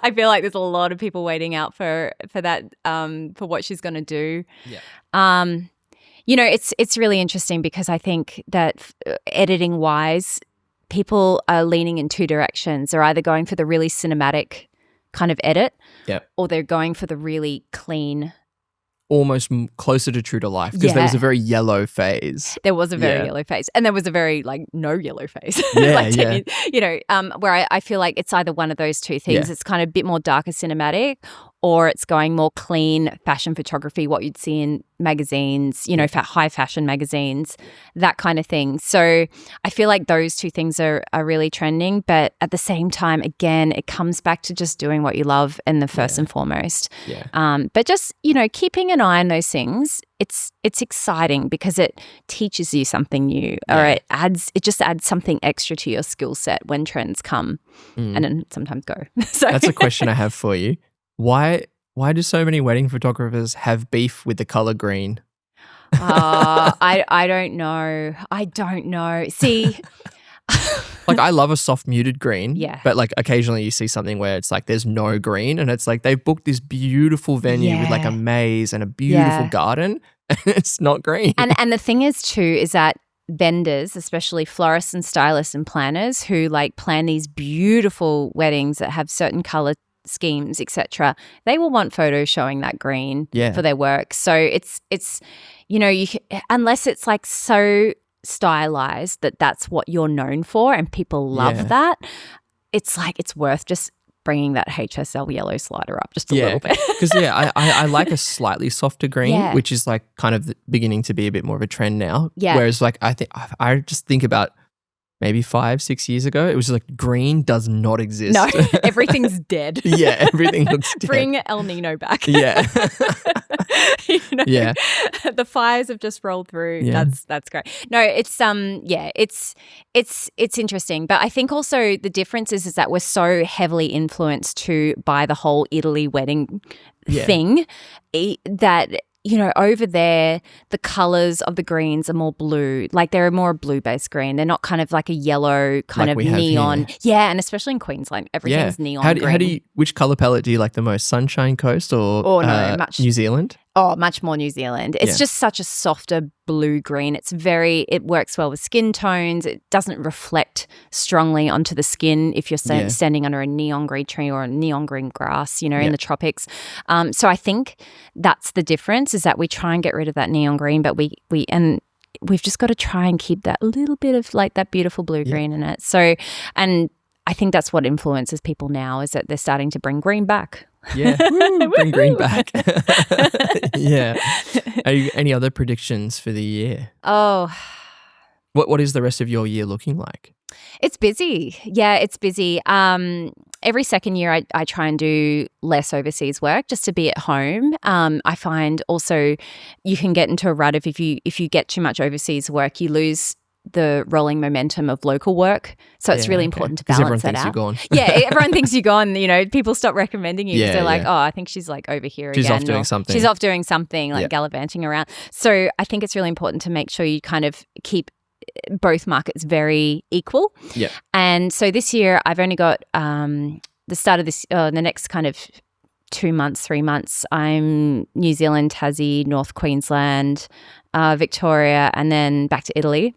I feel like there's a lot of people waiting out for that, for what she's going to do. Yeah. It's really interesting because I think that editing wise, people are leaning in 2 directions. They're either going for the really cinematic kind of edit, or they're going for the really clean, almost closer to true to life, because there was a very yellow phase. There was a very yellow phase, and there was a very no yellow phase. Where I feel like it's either one of those 2 things. It's kind of a bit more darker cinematic, or it's going more clean fashion photography, what you'd see in magazines, high fashion magazines, that kind of thing. So I feel like those 2 things are really trending, but at the same time, again, it comes back to just doing what you love in the first and foremost. Yeah. But just, keeping an eye on those things, it's exciting because it teaches you something new, or it just adds something extra to your skill set when trends come and then sometimes go. So that's a question I have for you. Why do so many wedding photographers have beef with the color green? I don't know. I don't know. See, like I love a soft muted green, but like occasionally you see something where it's like there's no green, and it's like they've booked this beautiful venue with like a maze and a beautiful garden, and it's not green. And the thing is too is that vendors, especially florists and stylists and planners who like plan these beautiful weddings that have certain color schemes, etc., they will want photos showing that green for their work. So it's unless it's like so stylized that's what you're known for and people love that, it's like it's worth just bringing that HSL yellow slider up just a little bit. Because I like a slightly softer green, which is like kind of beginning to be a bit more of a trend now. Whereas like I just think about maybe 5-6 years ago, it was like green does not exist. No, everything's dead. Everything looks dead. Bring El Nino back. Yeah. The fires have just rolled through. Yeah. That's great. No, it's it's interesting. But I think also the difference is that we're so heavily influenced by the whole Italy wedding thing that over there, the colours of the greens are more blue. Like they're more a blue-based green. They're not kind of like a yellow kind of neon. Yeah, and especially in Queensland, everything's neon green. Which colour palette do you like the most? Sunshine Coast or New Zealand? Oh, much more New Zealand. It's just such a softer blue-green. It works well with skin tones. It doesn't reflect strongly onto the skin if you're standing under a neon green tree or a neon green grass, in the tropics. So I think that's the difference, is that we try and get rid of that neon green, but we've just got to try and keep that little bit of like that beautiful blue-green in it. So, and I think that's what influences people now, is that they're starting to bring green back. Yeah, bring green back. Yeah. Any other predictions for the year? Oh. What is the rest of your year looking like? It's busy. Yeah, it's busy. Every second year I try and do less overseas work just to be at home. I find also you can get into a rut if you get too much overseas work, you lose the rolling momentum of local work. So it's really important to balance that out. Everyone thinks you're gone. Yeah, everyone thinks you're gone. People stop recommending you because they're like, oh, I think she's like over here she's again. Off doing something. She's off doing something, like gallivanting around. So I think it's really important to make sure you kind of keep both markets very equal. Yeah. And so this year I've only got the start of the next kind of 2 months, 3 months, I'm New Zealand, Tassie, North Queensland, Victoria, and then back to Italy.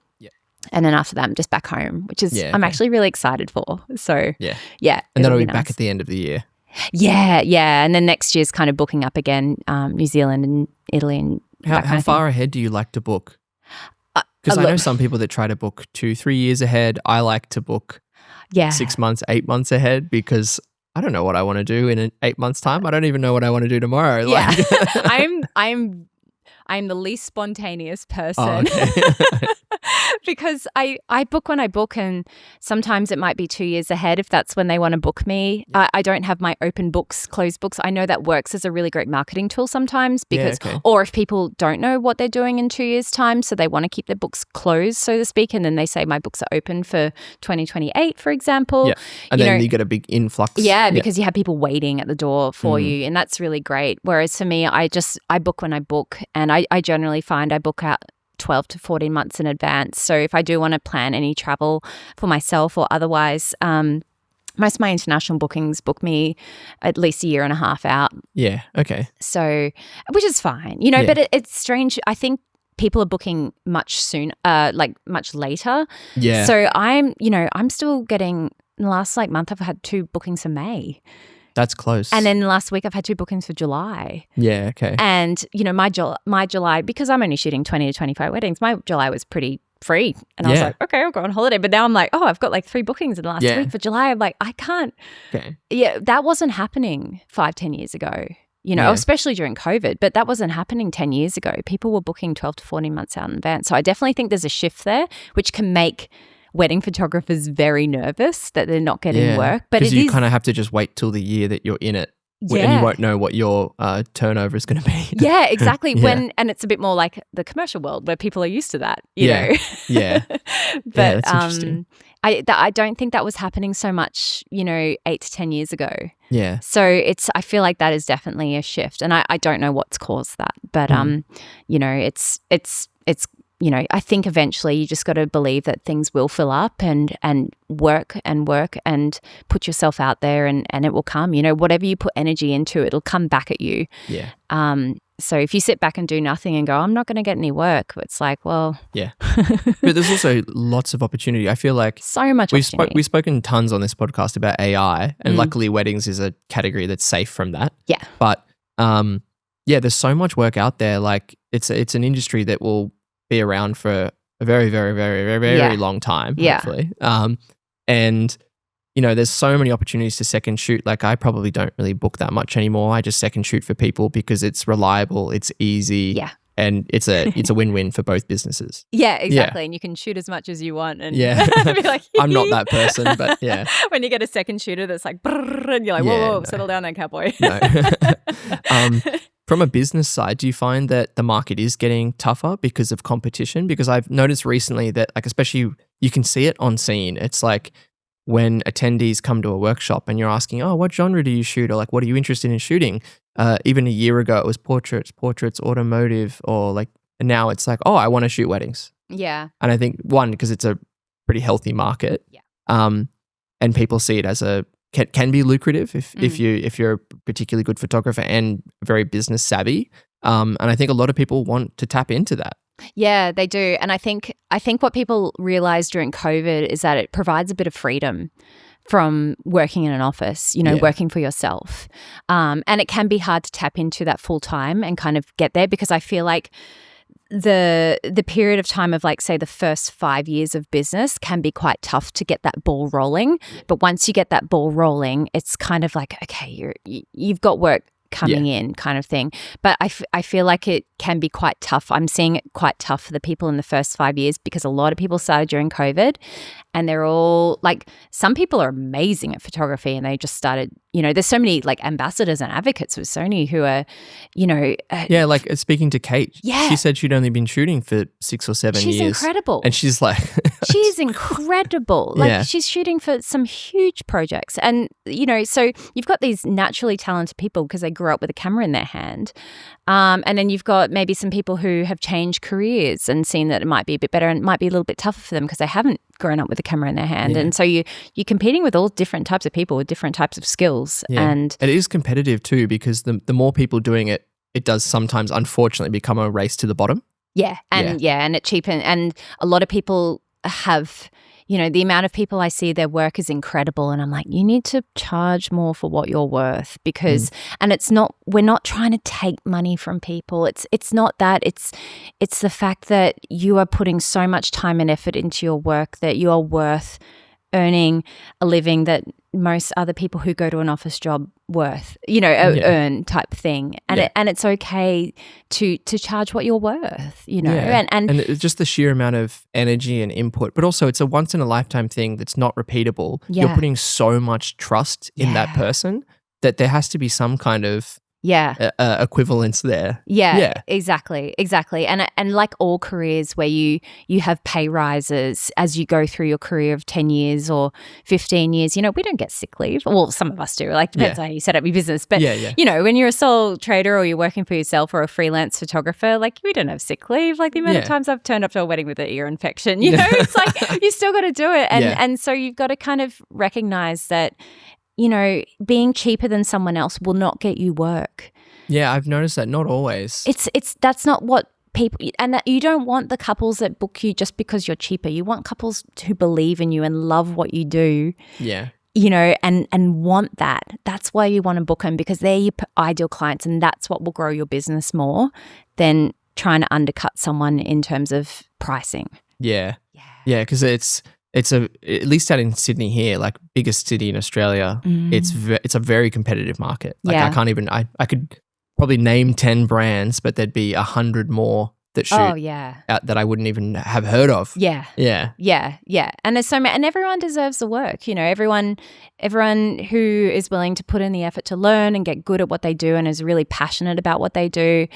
And then after that, I'm just back home, which is I'm actually really excited for. So, yeah. And that'll be nice. Back at the end of the year. Yeah. And then next year's kind of booking up again, New Zealand and Italy. And how far ahead do you like to book? Because I know some people that try to book 2-3 years ahead. I like to book 6 months, 8 months ahead because I don't know what I want to do in 8 months' time. I don't even know what I want to do tomorrow. Yeah. I'm the least spontaneous person. Oh, okay. Because I book when I book, and sometimes it might be 2 years ahead if that's when they want to book me. I don't have my open books, closed books. I know that works as a really great marketing tool sometimes because, or if people don't know what they're doing in 2 years' time, so they want to keep their books closed, so to speak, and then they say my books are open for 2028, for example. Yeah. And then you get a big influx. Yeah, because you have people waiting at the door for you, and that's really great. Whereas for me, I book when I book, and I generally find I book out 12 to 14 months in advance. So if I do want to plan any travel for myself or otherwise, most of my international bookings book me at least a year and a half out. Yeah, okay. So, which is fine, but it's strange. I think people are booking much sooner, like much later. Yeah. So I'm still getting, in the last month I've had 2 bookings for May. That's close. And then last week I've had 2 bookings for July. Yeah, okay. And, my July, because I'm only shooting 20 to 25 weddings, my July was pretty free. And I was like, okay, I'll go on holiday. But now I'm like, I've got 3 bookings in the last week for July. I'm like, I can't. Okay. Yeah, that wasn't happening 5-10 years ago, especially during COVID. But that wasn't happening 10 years ago. People were booking 12 to 14 months out in advance. So I definitely think there's a shift there, which can make wedding photographers very nervous that they're not getting work. But because you kind of have to just wait till the year that you're in it. And you won't know what your turnover is going to be. Yeah, exactly. And it's a bit more like the commercial world where people are used to that, you know. Yeah. But that's interesting. I don't think that was happening so much, 8 to 10 years ago. Yeah. So I feel like that is definitely a shift, and I don't know what's caused that, but I think eventually you just got to believe that things will fill up and work and put yourself out there and it will come. Whatever you put energy into, it'll come back at you. Yeah. So if you sit back and do nothing and go, I'm not going to get any work, it's like, well. Yeah. But there's also lots of opportunity. I feel like so much opportunity. We've spoken tons on this podcast about AI, and luckily weddings is a category that's safe from that. Yeah. But there's so much work out there. Like it's an industry that will be around for a very, very, very, very, very long time, hopefully. And, there's so many opportunities to second shoot. Like I probably don't really book that much anymore. I just second shoot for people because it's reliable, it's easy. Yeah. And it's a win-win for both businesses. Yeah, exactly. Yeah. And you can shoot as much as you want. And be like, I'm not that person, but yeah. When you get a second shooter that's like, brrr, and you're like, whoa, settle down there, cowboy. No. From a business side, do you find that the market is getting tougher because of competition? Because I've noticed recently that, especially you can see it on scene. It's like when attendees come to a workshop and you're asking, what genre do you shoot? Or what are you interested in shooting? Even a year ago, it was portraits, automotive, or now it's like, I want to shoot weddings. Yeah. And I think because it's a pretty healthy market. Yeah. And people see it as can be lucrative if you're a particularly good photographer and very business savvy. And I think a lot of people want to tap into that. Yeah, they do. And I think what people realize during COVID is that it provides a bit of freedom from working in an office, working for yourself. And it can be hard to tap into that full time and kind of get there, because I feel like the period of time of, like, say, the first 5 years of business can be quite tough to get that ball rolling. But once you get that ball rolling, it's kind of like, okay, you've got work coming in, kind of thing. But I feel like it can be quite tough. I'm seeing it quite tough for the people in the first 5 years, because a lot of people started during COVID, and they're all like, some people are amazing at photography and they just started, there's so many like ambassadors and advocates with Sony who are, like speaking to Kate, she said she'd only been shooting for 6 or 7 years. She's incredible. And she's like, she's incredible. Like, she's shooting for some huge projects. And, so you've got these naturally talented people because they grew up with a camera in their hand. And then you've got maybe some people who have changed careers and seen that it might be a bit better and it might be a little bit tougher for them because they haven't grown up with a camera in their hand. And so you're competing with all different types of people with different types of skills. And it is competitive too, because the more people doing it, it does sometimes unfortunately become a race to the bottom. And it cheapens. And a lot of people have, the amount of people I see, their work is incredible. And I'm like, you need to charge more for what you're worth, because, and we're not trying to take money from people. It's not that. It's the fact that you are putting so much time and effort into your work that you are worth earning a living that most other people who go to an office job earn, type thing. And it's okay to charge what you're worth, and it's just the sheer amount of energy and input, but also it's a once in a lifetime thing that's not repeatable. You're putting so much trust in that person that there has to be some kind of equivalence there. Exactly. And like all careers where you have pay rises as you go through your career of 10 years or 15 years, we don't get sick leave. Well, some of us do, like depends on how you set up your business. But when you're a sole trader or you're working for yourself or a freelance photographer, like we don't have sick leave. Like the amount of times I've turned up to a wedding with an ear infection, it's like you still got to do it. And so you've got to kind of recognize that being cheaper than someone else will not get you work. Yeah, I've noticed that not always. That's not what people, and that you don't want the couples that book you just because you're cheaper. You want couples who believe in you and love what you do. Yeah. And want that. That's why you want to book them, because they're your ideal clients, and that's what will grow your business more than trying to undercut someone in terms of pricing. Yeah, because it's at least out in Sydney here, like biggest city in Australia, it's a very competitive market. Like I could probably name 10 brands, but there'd be 100 more that shoot out that I wouldn't even have heard of. Yeah. And there's so many, and everyone deserves the work. Everyone who is willing to put in the effort to learn and get good at what they do and is really passionate about what they do,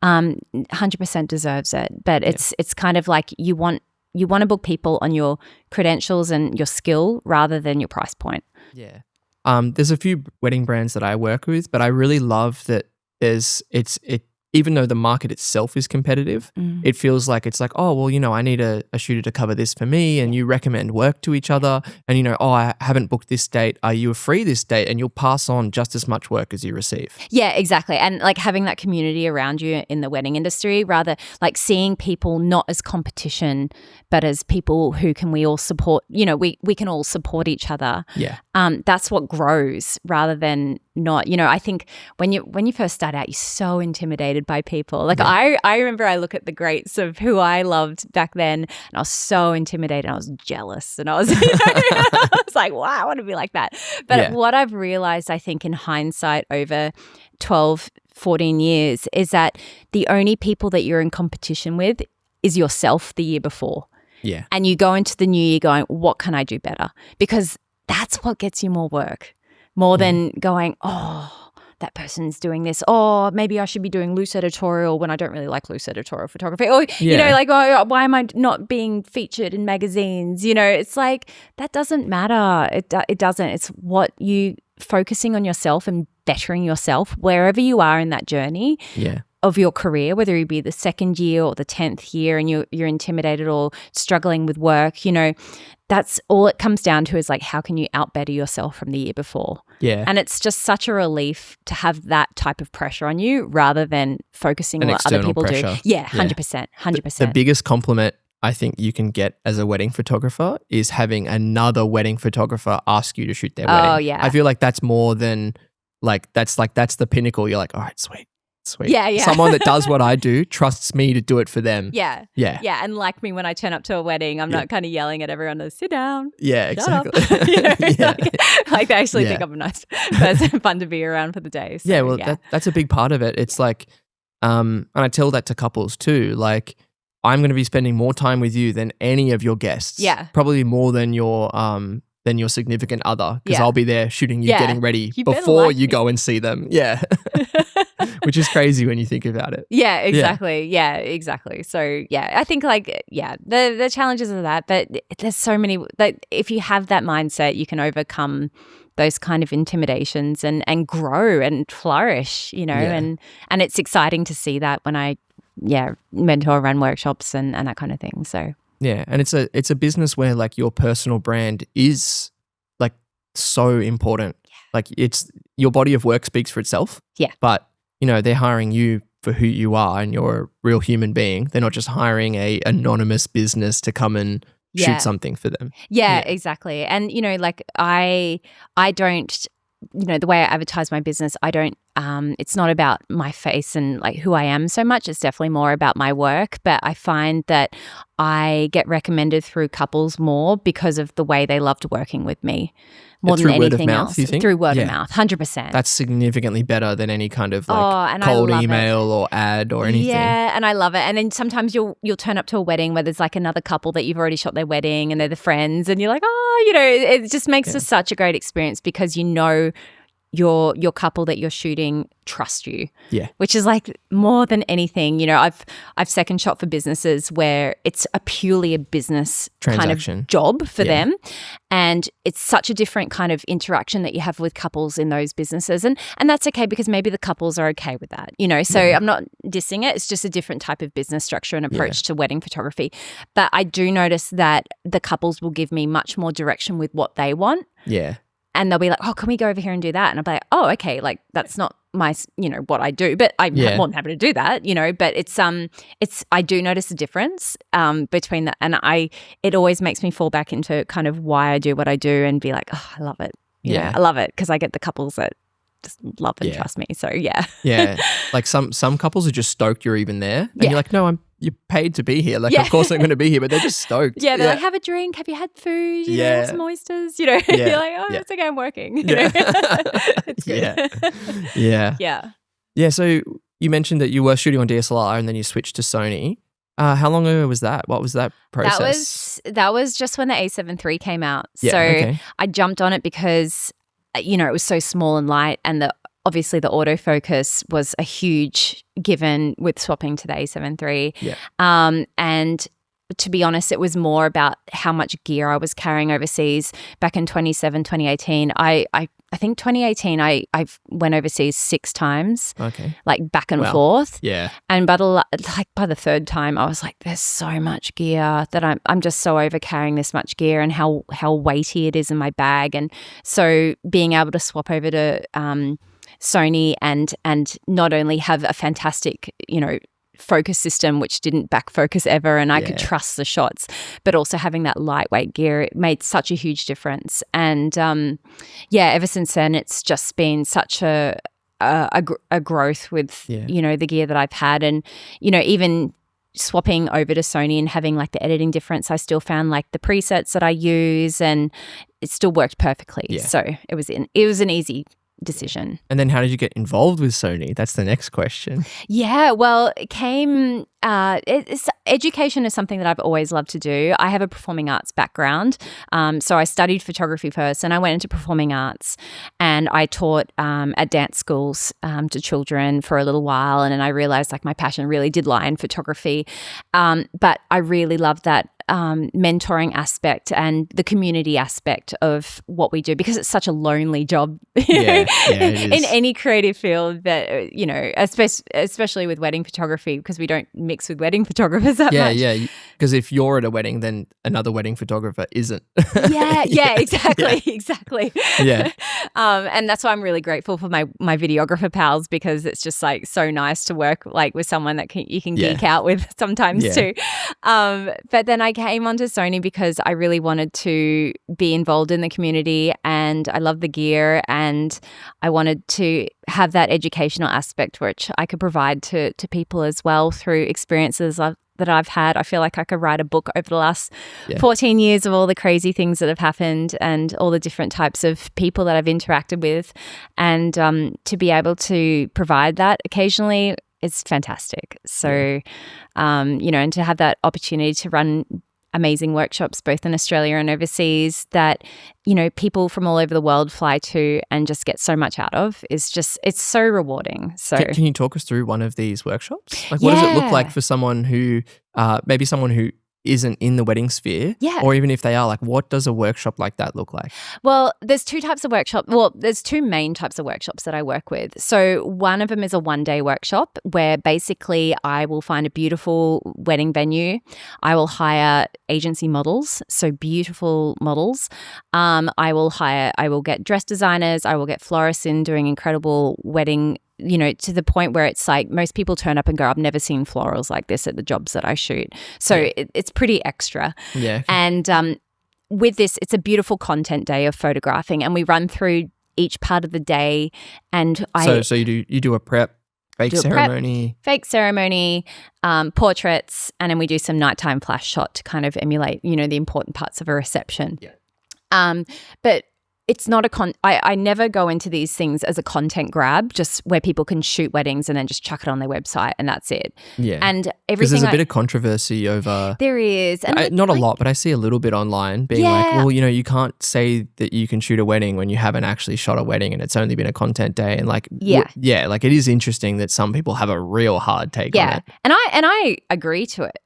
100% deserves it. But it's kind of like you want to book people on your credentials and your skill rather than your price point. Yeah. There's a few wedding brands that I work with, but I really love that even though the market itself is competitive, it feels like it's like, oh, well, I need a shooter to cover this for me, and you recommend work to each other, and oh, I haven't booked this date. Are you free this date? And you'll pass on just as much work as you receive. Yeah, exactly. And like having that community around you in the wedding industry, rather like seeing people not as competition, but as people who we all support, we can all support each other. Yeah. That's what grows rather than not, I think when you first start out, you're so intimidated by people. Like I remember I look at the greats of who I loved back then, and I was so intimidated. I was jealous, and I was, I was like, wow, I want to be like that. But what I've realized, I think in hindsight over 12, 14 years, is that the only people that you're in competition with is yourself the year before. Yeah. And you go into the new year going, what can I do better? Because that's what gets you more work. More than going, oh, that person's doing this. Oh, maybe I should be doing loose editorial when I don't really like loose editorial photography. Or, like, oh, why am I not being featured in magazines? It's like, that doesn't matter. It doesn't. It's what you focusing on yourself and bettering yourself wherever you are in that journey. Yeah. Of your career, whether it be the second year or the 10th year and you're intimidated or struggling with work, that's all it comes down to is like, how can you outbetter yourself from the year before? Yeah. And it's just such a relief to have that type of pressure on you rather than focusing on what other people pressure. do. Yeah, 100%. 100%. The biggest compliment I think you can get as a wedding photographer is having another wedding photographer ask you to shoot their wedding. Oh, yeah. I feel like that's more than that's the pinnacle. You're like, all right, sweet. Yeah. Someone that does what I do trusts me to do it for them. Yeah. And like me, when I turn up to a wedding, I'm not kind of yelling at everyone to sit down. Yeah, exactly. Like they actually think I'm a nice person, fun to be around for the day. So, yeah, well, that's a big part of it. It's like, and I tell that to couples too. Like, I'm going to be spending more time with you than any of your guests. Yeah, probably more than your significant other, because I'll be there shooting you getting ready before you go and see them. Yeah. Which is crazy when you think about it. Yeah, exactly. Yeah, exactly. So I think the challenges of that, but there's so many that if you have that mindset, you can overcome those kind of intimidations and grow and flourish, and it's exciting to see that when I mentor, run workshops and that kind of thing. So yeah, and it's a business where like your personal brand is like so important. Yeah. Like it's your body of work speaks for itself. Yeah. But they're hiring you for who you are and you're a real human being. They're not just hiring a anonymous business to come and shoot something for them. Yeah, exactly. And like I don't, the way I advertise my business, I don't it's not about my face and like who I am so much. It's definitely more about my work. But I find that I get recommended through couples more because of the way they loved working with me. More than anything else. You think? Through word of mouth, 100%. That's significantly better than any kind of like cold email or ad or anything. Yeah, and I love it. And then sometimes you'll turn up to a wedding where there's like another couple that you've already shot their wedding and they're the friends and you're like, it just makes it such a great experience because your couple that you're shooting trust you. Yeah. Which is like more than anything, I've second shot for businesses where it's purely a business transaction kind of job for them. And it's such a different kind of interaction that you have with couples in those businesses. And that's okay because maybe the couples are okay with that, So I'm not dissing it. It's just a different type of business structure and approach to wedding photography. But I do notice that the couples will give me much more direction with what they want. Yeah. And they'll be like, oh, can we go over here and do that? And I'll be like, oh, okay, like that's not my, what I do, but I'm more than happy to do that, but I do notice a difference between that. And it always makes me fall back into kind of why I do what I do and be like, oh, I love it. I love it because I get the couples that just love and trust me. So yeah. Like some couples are just stoked you're even there. And you're like, no, you're paid to be here. Like, of course I'm going to be here, but they're just stoked. Yeah, they're like, have a drink. Have you had food? Have some oysters. You're like, oh, it's okay, I'm working. It's good. Yeah. So you mentioned that you were shooting on DSLR and then you switched to Sony. How long ago was that? What was that process? That was just when the A7 III came out. I jumped on it because, it was so small and light and obviously the autofocus was a huge given with swapping to the A7 III. Yeah. And to be honest, it was more about how much gear I was carrying overseas. Back in 2018, I think 2018 I went overseas 6 times. Okay. Like back and forth. Yeah. And by the third time I was like, there's so much gear that I'm just so over carrying this much gear and how weighty it is in my bag. And so being able to swap over to Sony and not only have a fantastic, focus system which didn't back focus ever and I could trust the shots, but also having that lightweight gear, it made such a huge difference. And ever since then it's just been such a growth with the gear that I've had. And even swapping over to Sony and having like the editing difference, I still found like the presets that I use and it still worked perfectly. So it was an easy decision. And then how did you get involved with Sony? That's the next question. Yeah, well, it came education is something that I've always loved to do. I have a performing arts background. So I studied photography first and I went into performing arts and I taught at dance schools to children for a little while, and then I realized like my passion really did lie in photography. But I really loved that mentoring aspect and the community aspect of what we do, because it's such a lonely job it is. in any creative field, that, you know, especially with wedding photography, because we don't mix with wedding photographers that much. Yeah, because if you're at a wedding, then another wedding photographer isn't. Exactly. Yeah. And that's why I'm really grateful for my videographer pals, because it's just like so nice to work like with someone that you can geek out with sometimes too. But then I came onto Sony because I really wanted to be involved in the community, and I love the gear, and I wanted to have that educational aspect which I could provide to people as well through experiences that I've had. I feel like I could write a book over the last 14 years of all the crazy things that have happened and all the different types of people that I've interacted with, and to be able to provide that occasionally is fantastic. So, you know, and to have that opportunity to run amazing workshops both in Australia and overseas that, you know, people from all over the world fly to and just get so much out of is just, it's so rewarding. So can you talk us through one of these workshops? Like, what does it look like for someone who, maybe someone who isn't in the wedding sphere, or even if they are, like, what does a workshop like that look like? Well, there's two types of workshop. Well, there's two main types of workshops that I work with. So one of them is a one-day workshop where basically I will find a beautiful wedding venue. I will hire agency models, so beautiful models. I will get dress designers. I will get florists in doing incredible wedding, you know, to the point where it's like most people turn up and go, I've never seen florals like this at the jobs that I shoot. So it's pretty extra. Yeah. And with this, it's a beautiful content day of photographing, and we run through each part of the day. And so you do a prep, fake ceremony, portraits, and then we do some nighttime flash shot to kind of emulate, you know, the important parts of a reception. Yeah. But it's not I never go into these things as a content grab, just where people can shoot weddings and then just chuck it on their website and that's it. Yeah. And everything. Because there's a bit of controversy over. There is. And not a lot, but I see a little bit online being like, well, you know, you can't say that you can shoot a wedding when you haven't actually shot a wedding and it's only been a content day. And like, like it is interesting that some people have a real hard take on it. And I agree to it.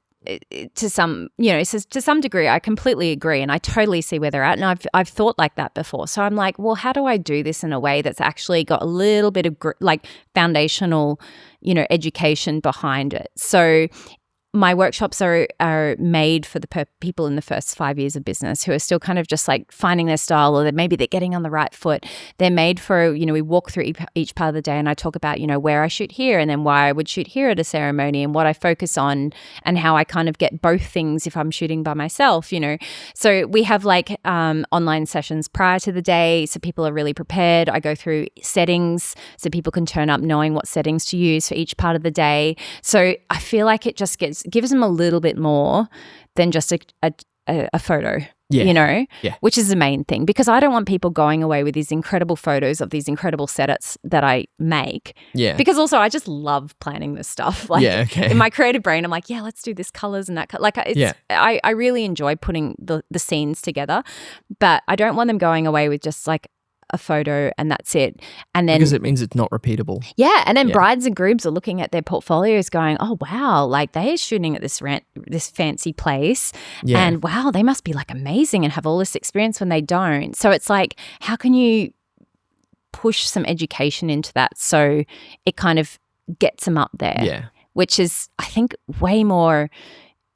To some, you know, to some degree, I completely agree, and I totally see where they're at. And I've thought like that before. So I'm like, well, how do I do this in a way that's actually got a little bit of like foundational, you know, education behind it? So my workshops are made for the people in the first 5 years of business who are still kind of just like finding their style, or maybe they're getting on the right foot. They're made for, you know, we walk through each part of the day and I talk about, you know, where I shoot here and then why I would shoot here at a ceremony and what I focus on and how I kind of get both things if I'm shooting by myself, you know. So we have like online sessions prior to the day so people are really prepared. I go through settings so people can turn up knowing what settings to use for each part of the day. So I feel like it just gives them a little bit more than just a photo, you know, which is the main thing, because I don't want people going away with these incredible photos of these incredible setups that I make. Yeah. Because also I just love planning this stuff. Like in my creative brain, I'm like, let's do this colors and that. Like I really enjoy putting the scenes together, but I don't want them going away with just like a photo and that's it. And then because it means it's not repeatable. Yeah. And then brides and grooms are looking at their portfolios going, oh wow, like they're shooting at this fancy place. Yeah. And wow, they must be like amazing and have all this experience when they don't. So it's like, how can you push some education into that so it kind of gets them up there? Yeah. Which is, I think, way more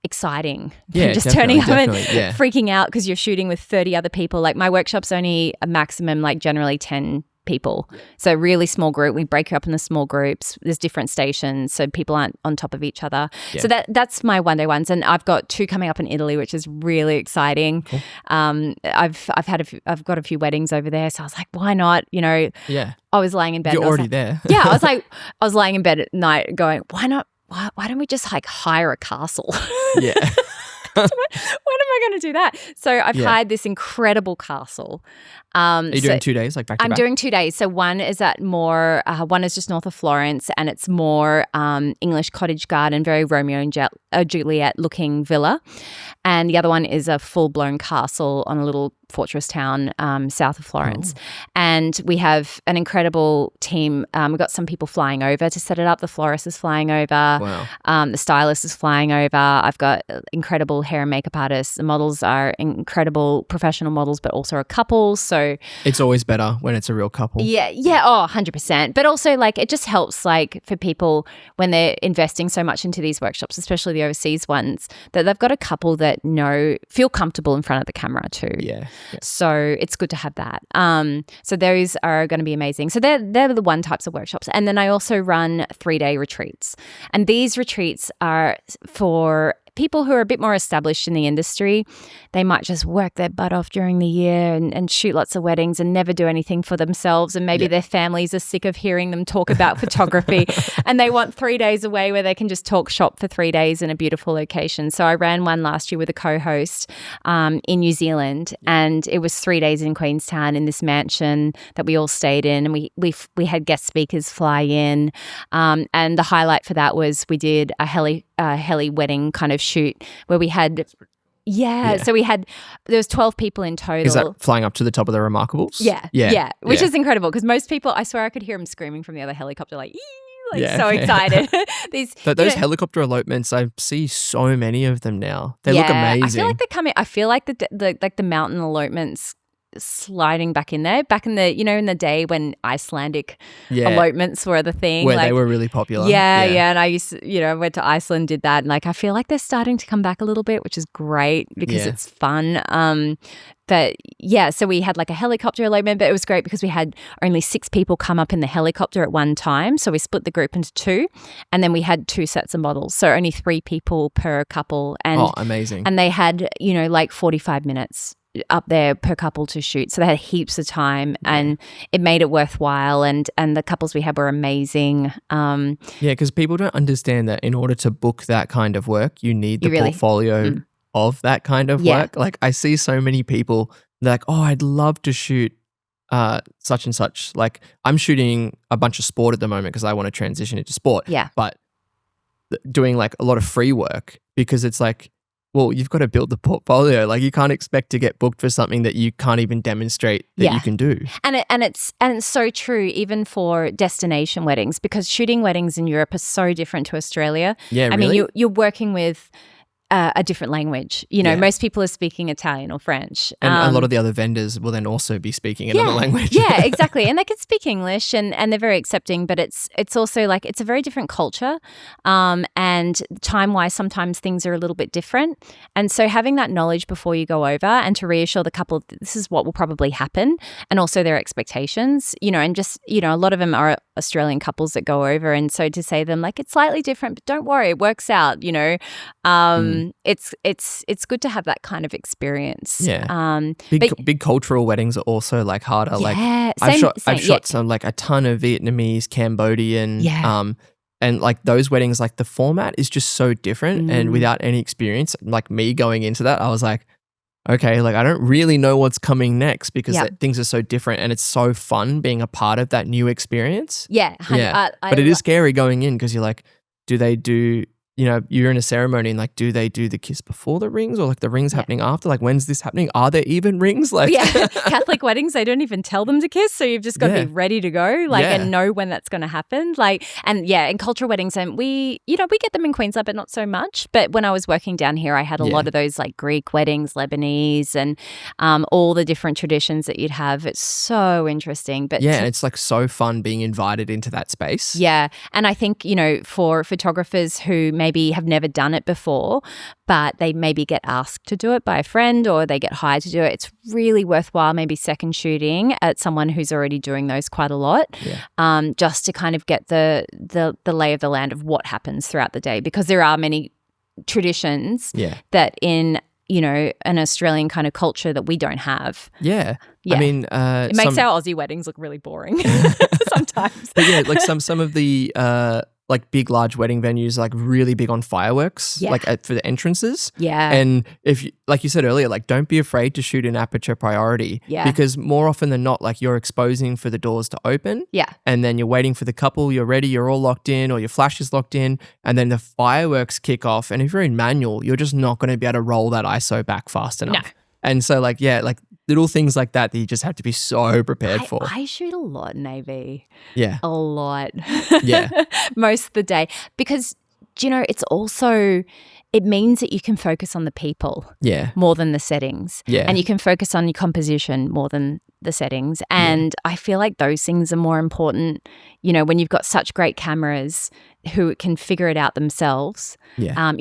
exciting than just turning up and freaking out because you're shooting with 30 other people. Like my workshop's only a maximum, like generally 10 people. So really small group. We break you up into small groups. There's different stations so people aren't on top of each other. Yeah. So that's my one-day ones. And I've got 2 coming up in Italy, which is really exciting. Cool. I've got a few weddings over there. So I was like, why not? You know, I was laying in bed. You're already there. Yeah. I was laying in bed at night going, why not? Why don't we just like hire a castle? Yeah. When am I going to do that? So I've hired this incredible castle. Are you doing 2 days, like back to back? I'm doing 2 days. So one is one is just north of Florence, and it's more English cottage garden, very Romeo and Juliet looking villa. And the other one is a full-blown castle on a little fortress town south of Florence. And we have an incredible team. We've got some people flying over to set it up. The florist is flying over. Wow. The stylist is flying over. I've got incredible hair and makeup artists. The models are incredible professional models, but also a couple. So it's always better when it's a real couple. Yeah. Oh, 100%. But also, like, it just helps, like, for people when they're investing so much into these workshops, especially the overseas ones, that they've got a couple that feel comfortable in front of the camera too. Yeah. So it's good to have that. So those are going to be amazing. So they're the one types of workshops. And then I also run 3-day retreats. And these retreats are for people who are a bit more established in the industry. They might just work their butt off during the year and shoot lots of weddings and never do anything for themselves. And maybe their families are sick of hearing them talk about photography and they want 3 days away where they can just talk shop for 3 days in a beautiful location. So I ran one last year with a co-host in New Zealand, and it was 3 days in Queenstown in this mansion that we all stayed in, and we had guest speakers fly in. And the highlight for that was we did a heli wedding kind of shoot where we had so there was 12 people in total. Is that flying up to the top of the Remarkables? Yeah, which is incredible because most people, I swear I could hear them screaming from the other helicopter like, so excited. Those helicopter elopements, I see so many of them now. They look amazing. I feel like they're coming. I feel like the mountain elopements sliding back in there, back in the, in the day when Icelandic elopements were the thing. Where they were really popular. Yeah. And I used to, I went to Iceland, did that. And like, I feel like they're starting to come back a little bit, which is great because it's fun. But yeah, so we had like a helicopter elopement, but it was great because we had only 6 people come up in the helicopter at one time. So we split the group into 2, and then we had 2 sets of models. So only 3 people per couple. And, amazing. And they had, like 45 minutes up there per couple to shoot. So they had heaps of time and it made it worthwhile, and the couples we had were amazing. Because people don't understand that in order to book that kind of work, you need the portfolio of that kind of work. Like I see so many people, they're like, oh, I'd love to shoot such and such. Like I'm shooting a bunch of sport at the moment because I want to transition into sport. Yeah. But doing like a lot of free work because it's like, well, you've got to build the portfolio. Like you can't expect to get booked for something that you can't even demonstrate that you can do. And it's so true even for destination weddings, because shooting weddings in Europe are so different to Australia. Yeah, I mean, you're working with a different language. Most people are speaking Italian or French. And a lot of the other vendors will then also be speaking another language. Yeah, exactly. And they can speak English and they're very accepting, but it's also like it's a very different culture. And time-wise, sometimes things are a little bit different. And so having that knowledge before you go over and to reassure the couple this is what will probably happen, and also their expectations, and just, a lot of them are Australian couples that go over. And so to say to them, like, it's slightly different, but don't worry, it works out, It's good to have that kind of experience. Yeah. Big cultural weddings are also like harder. Yeah, I've shot some like a ton of Vietnamese, Cambodian. Yeah. And like those weddings, like the format is just so different. And without any experience, like me going into that, I was like, okay, like I don't really know what's coming next because things are so different, and it's so fun being a part of that new experience. Yeah. But it is scary going in because you're like, do they do, you're in a ceremony and like, do they do the kiss before the rings or like the rings happening after? Like, when's this happening? Are there even rings? Like, Catholic weddings, they don't even tell them to kiss. So you've just got to be ready to go, and know when that's going to happen. In cultural weddings, and we get them in Queensland, but not so much. But when I was working down here, I had a lot of those like Greek weddings, Lebanese, and all the different traditions that you'd have. It's so interesting. But it's like so fun being invited into that space. Yeah. And I think, for photographers who maybe have never done it before, but they maybe get asked to do it by a friend or they get hired to do it, it's really worthwhile maybe second shooting at someone who's already doing those quite a lot, just to kind of get the lay of the land of what happens throughout the day, because there are many traditions that in an Australian kind of culture that we don't have. Yeah. I mean, it makes our Aussie weddings look really boring sometimes. But like some of the like big, large wedding venues, like really big on fireworks, like for the entrances. Yeah. And if you, like you said earlier, like don't be afraid to shoot in aperture priority. Yeah. Because more often than not, like you're exposing for the doors to open. Yeah. And then you're waiting for the couple, you're ready, you're all locked in, or your flash is locked in, and then the fireworks kick off. And if you're in manual, you're just not going to be able to roll that ISO back fast enough. No. And so like little things like that you just have to be so prepared for. I shoot a lot in AV. Yeah. A lot. Yeah. Most of the day. Because, it's also, it means that you can focus on the people more than the settings. Yeah. And you can focus on your composition more than the settings. And I feel like those things are more important, when you've got such great cameras who can figure it out themselves. Yeah.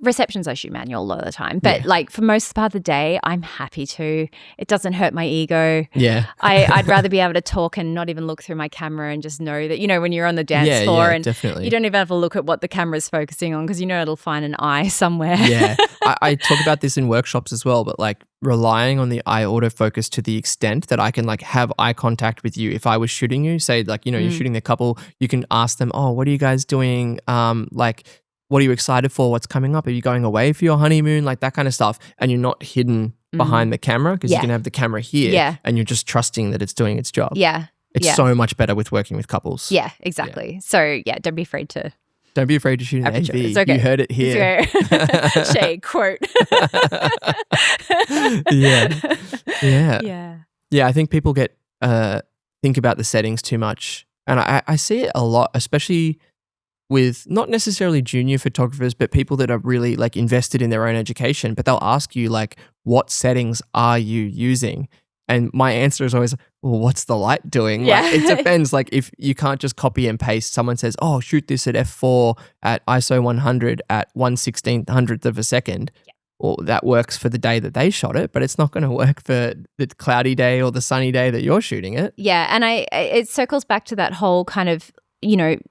Receptions I shoot manual a lot of the time. But like for most part of the day, I'm happy to. It doesn't hurt my ego. Yeah. I'd rather be able to talk and not even look through my camera and just know that, when you're on the dance floor and definitely. You don't even have to look at what the camera's focusing on because it'll find an eye somewhere. Yeah. I talk about this in workshops as well, but like relying on the eye autofocus to the extent that I can like have eye contact with you. If I was shooting you, say like, you're shooting the couple, you can ask them, oh, what are you guys doing? Like, what are you excited for? What's coming up? Are you going away for your honeymoon? Like that kind of stuff. And you're not hidden behind the camera because you can have the camera here and you're just trusting that it's doing its job. Yeah. It's so much better with working with couples. Yeah, exactly. Yeah. So don't be afraid to. Don't be afraid to shoot an AV. It's okay. You heard it here. Shae quote. Yeah, I think people think about the settings too much. And I see it a lot, especially with not necessarily junior photographers, but people that are really like invested in their own education. But they'll ask you like, what settings are you using? And my answer is always, well, what's the light doing? Yeah. Like, it depends. Like if you can't just copy and paste, someone says, oh, shoot this at f4 at ISO 100 at 1/1600th of a second. Yeah. Well, that works for the day that they shot it, but it's not going to work for the cloudy day or the sunny day that you're shooting it. Yeah. And it circles back to that whole kind of,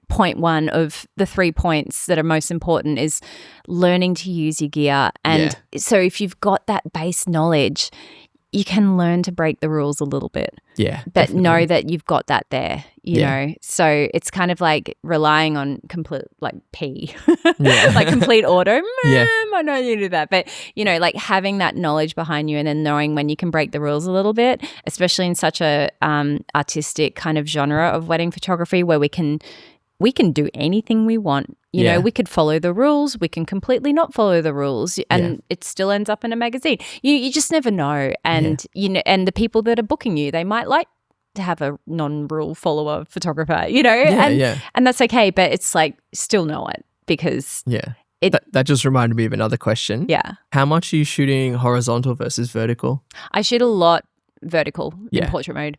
point one of the 3 points that are most important is learning to use your gear. And so if you've got that base knowledge, you can learn to break the rules a little bit. Yeah. But definitely. know that you've got that there, you know. So it's kind of like relying on complete like like complete auto. I know you do that. But, like having that knowledge behind you and then knowing when you can break the rules a little bit, especially in such a artistic kind of genre of wedding photography where we can do anything we want. You know, we could follow the rules. We can completely not follow the rules, and it still ends up in a magazine. You just never know. And and the people that are booking you, they might like to have a non-rule follower photographer. And that's okay. But it's like still know it because that just reminded me of another question. Yeah, how much are you shooting horizontal versus vertical? I shoot a lot vertical in portrait mode,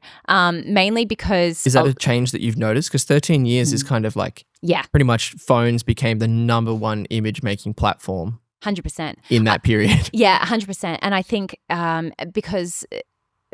mainly because is that a change that you've noticed? Because 13 years is kind of like pretty much phones became the number one image making platform 100% in that period. 100%. And I think because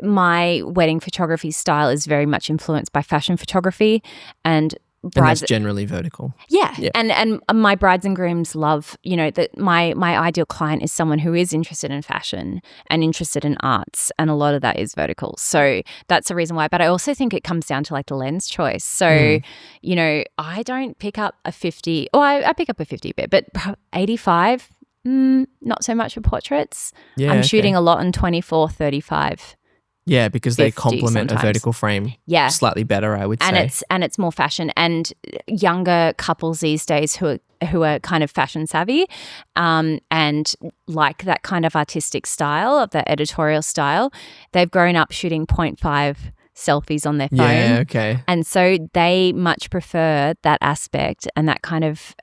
my wedding photography style is very much influenced by fashion photography and that's generally vertical. Yeah. And my brides and grooms love, that my ideal client is someone who is interested in fashion and interested in arts, and a lot of that is vertical. So that's the reason why. But I also think it comes down to like the lens choice. So, I don't pick up a 50. Oh, I pick up a 50 a bit, but 85, not so much for portraits. Yeah, I'm shooting a lot on 24, 35. Yeah, because they complement a vertical frame slightly better, I would say. And it's more fashion. And younger couples these days who are kind of fashion savvy and like that kind of artistic style, of that editorial style, they've grown up shooting 0.5 selfies on their phone. Yeah, okay. And so they much prefer that aspect and that kind of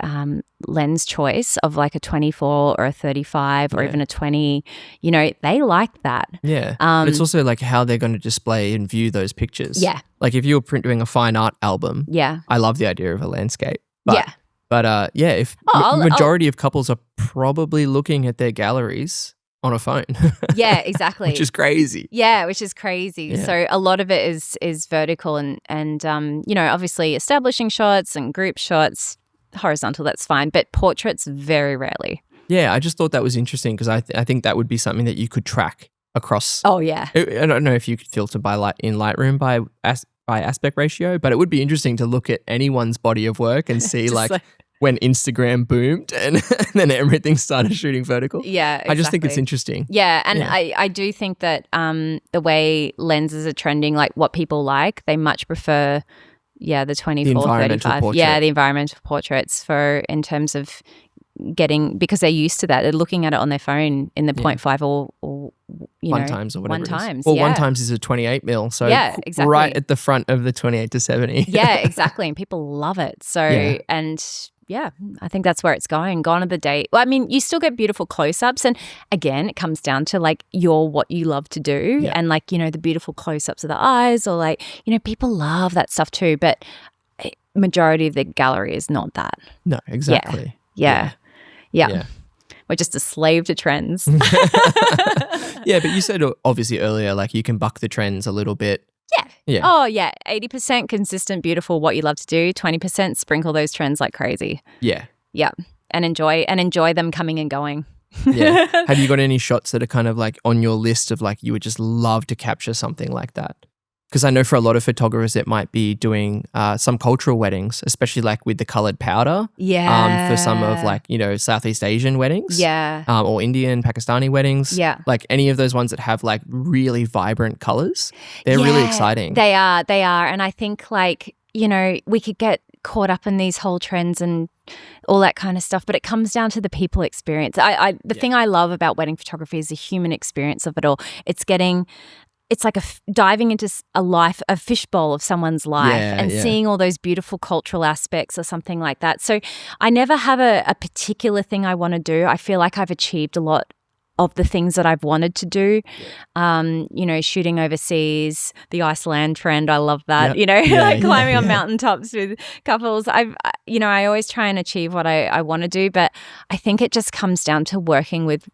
lens choice of like a 24 or a 35 or even a 20. They like that. Yeah. But it's also like how they're going to display and view those pictures. Yeah. Like if you're doing a fine art album, I love the idea of a landscape. But if majority of couples are probably looking at their galleries on a phone. Yeah, exactly. Which is crazy. Yeah, which is crazy. Yeah. So a lot of it is vertical and obviously establishing shots and group shots, horizontal, that's fine. But portraits, very rarely. Yeah, I just thought that was interesting because I think that would be something that you could track across. Oh, yeah. I don't know if you could filter in Lightroom by aspect ratio, but it would be interesting to look at anyone's body of work and see like when Instagram boomed and then everything started shooting vertical. Yeah, exactly. I just think it's interesting. Yeah, and I do think that the way lenses are trending, like what people like, they much prefer, the 24, 35. Portrait. Yeah, the environmental portraits in terms of getting, because they're used to that. They're looking at it on their phone in the 0.5 or one times or whatever. One times. Well, one times is a 28 mil. So exactly. Right at the front of the 28 to 70. Yeah, exactly. And people love it. So, and yeah, I think that's where it's going. Gone are the day. Well, I mean, you still get beautiful close-ups. And again, it comes down to like what you love to do. And like, the beautiful close-ups of the eyes, or like, people love that stuff too. But majority of the gallery is not that. No, exactly. Yeah. We're just a slave to trends. Yeah, but you said obviously earlier, like you can buck the trends a little bit. Yeah. Oh, yeah. 80% consistent, beautiful, what you love to do. 20% sprinkle those trends like crazy. Yeah. Yeah. And enjoy them coming and going. Yeah. Have you got any shots that are kind of like on your list of like you would just love to capture something like that? Because I know for a lot of photographers, it might be doing some cultural weddings, especially like with the colored powder. Yeah. For some of like, Southeast Asian weddings. Yeah. Or Indian, Pakistani weddings. Yeah. Like any of those ones that have like really vibrant colors. They're really exciting. They are. And I think like, we could get caught up in these whole trends and all that kind of stuff, but it comes down to the people experience. The thing I love about wedding photography is the human experience of it all. It's like diving into a fishbowl of someone's life and seeing all those beautiful cultural aspects or something like that. So I never have a particular thing I want to do. I feel like I've achieved a lot of the things that I've wanted to do. Shooting overseas, the Iceland trend, I love that. Climbing on mountaintops with couples. I always try and achieve what I want to do, but I think it just comes down to working with,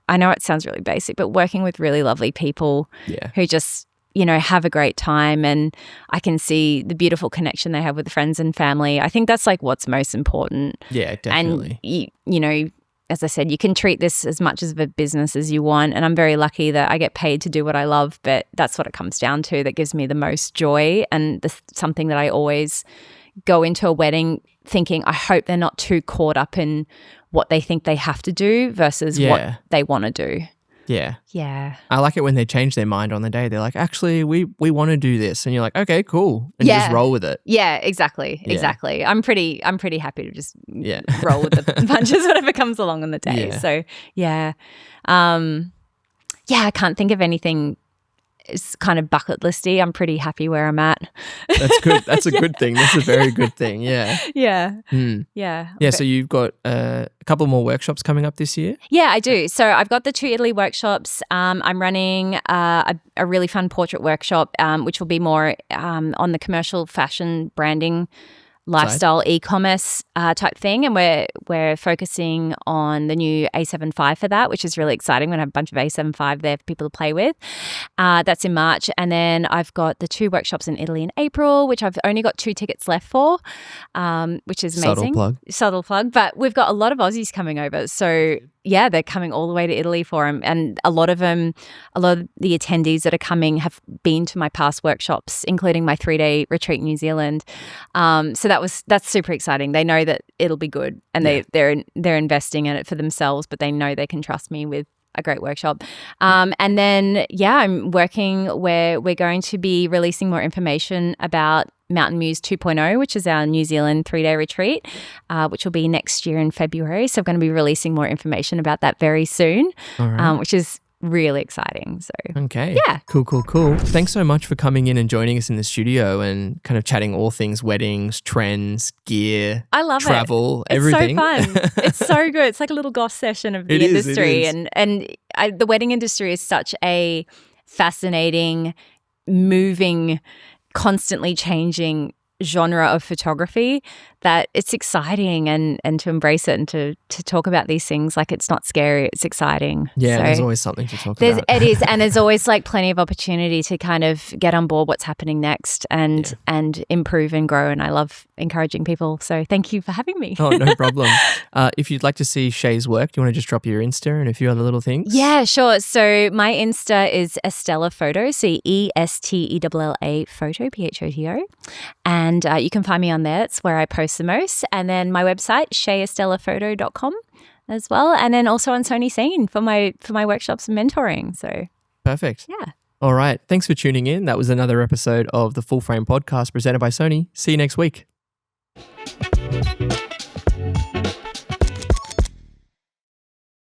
I know it sounds really basic, but working with really lovely people who just, have a great time, and I can see the beautiful connection they have with friends and family. I think that's like what's most important. Yeah, definitely. And, as I said, you can treat this as much as a business as you want, and I'm very lucky that I get paid to do what I love, but that's what it comes down to that gives me the most joy, and something that I always go into a wedding thinking, I hope they're not too caught up in what they think they have to do versus what they want to do. Yeah. Yeah. I like it when they change their mind on the day. They're like, actually, we want to do this. And you're like, okay, cool. And you just roll with it. Yeah, exactly. Yeah. Exactly. I'm pretty happy to just roll with the punches, whatever comes along on the day. Yeah. So, I can't think of anything. It's kind of bucket listy. I'm pretty happy where I'm at. That's good. That's a good thing. That's a very good thing. Yeah. Yeah. Yeah. So you've got a couple more workshops coming up this year? Yeah, I do. So I've got the 2 Italy workshops. I'm running a really fun portrait workshop, which will be more on the commercial fashion branding, lifestyle e-commerce type thing, and we're focusing on the new A7 V for that, which is really exciting. We're going to have a bunch of A7 V there for people to play with. That's in March, and then I've got the 2 workshops in Italy in April, which I've only got 2 tickets left for, which is amazing. Subtle plug, but we've got a lot of Aussies coming over, so yeah, they're coming all the way to Italy for them, and a lot of the attendees that are coming have been to my past workshops, including my 3-day retreat in New Zealand. So that's super exciting. They know that it'll be good, and they're investing in it for themselves, but they know they can trust me with a great workshop. And then I'm working where we're going to be releasing more information about Mountain Muse 2.0, which is our New Zealand 3-day retreat, which will be next year in February. So I'm going to be releasing more information about that very soon, which is really exciting. So okay. Yeah. Cool. Thanks so much for coming in and joining us in the studio and kind of chatting all things weddings, trends, gear, I love travel, it. everything. It's so fun. It's so good. It's like a little goss session of the industry. And the wedding industry is such a fascinating, moving, constantly changing genre of photography that it's exciting, and to embrace it and to talk about these things like it's not scary, it's exciting. Yeah, so there's always something to talk about. It is, and there's always like plenty of opportunity to kind of get on board what's happening next and improve and grow, and I love encouraging people. So thank you for having me. Oh, no problem. If you'd like to see Shae's work, do you want to just drop your Insta and a few other little things? Yeah, sure. So my Insta is Estella Photo, so ESTELLA Photo, PHOTO, and you can find me on there. It's where I post the most. And then my website, shaeestellaPhoto.com as well. And then also on Sony Scene for my workshops and mentoring. So perfect. Yeah. All right. Thanks for tuning in. That was another episode of the Full Frame Podcast presented by Sony. See you next week.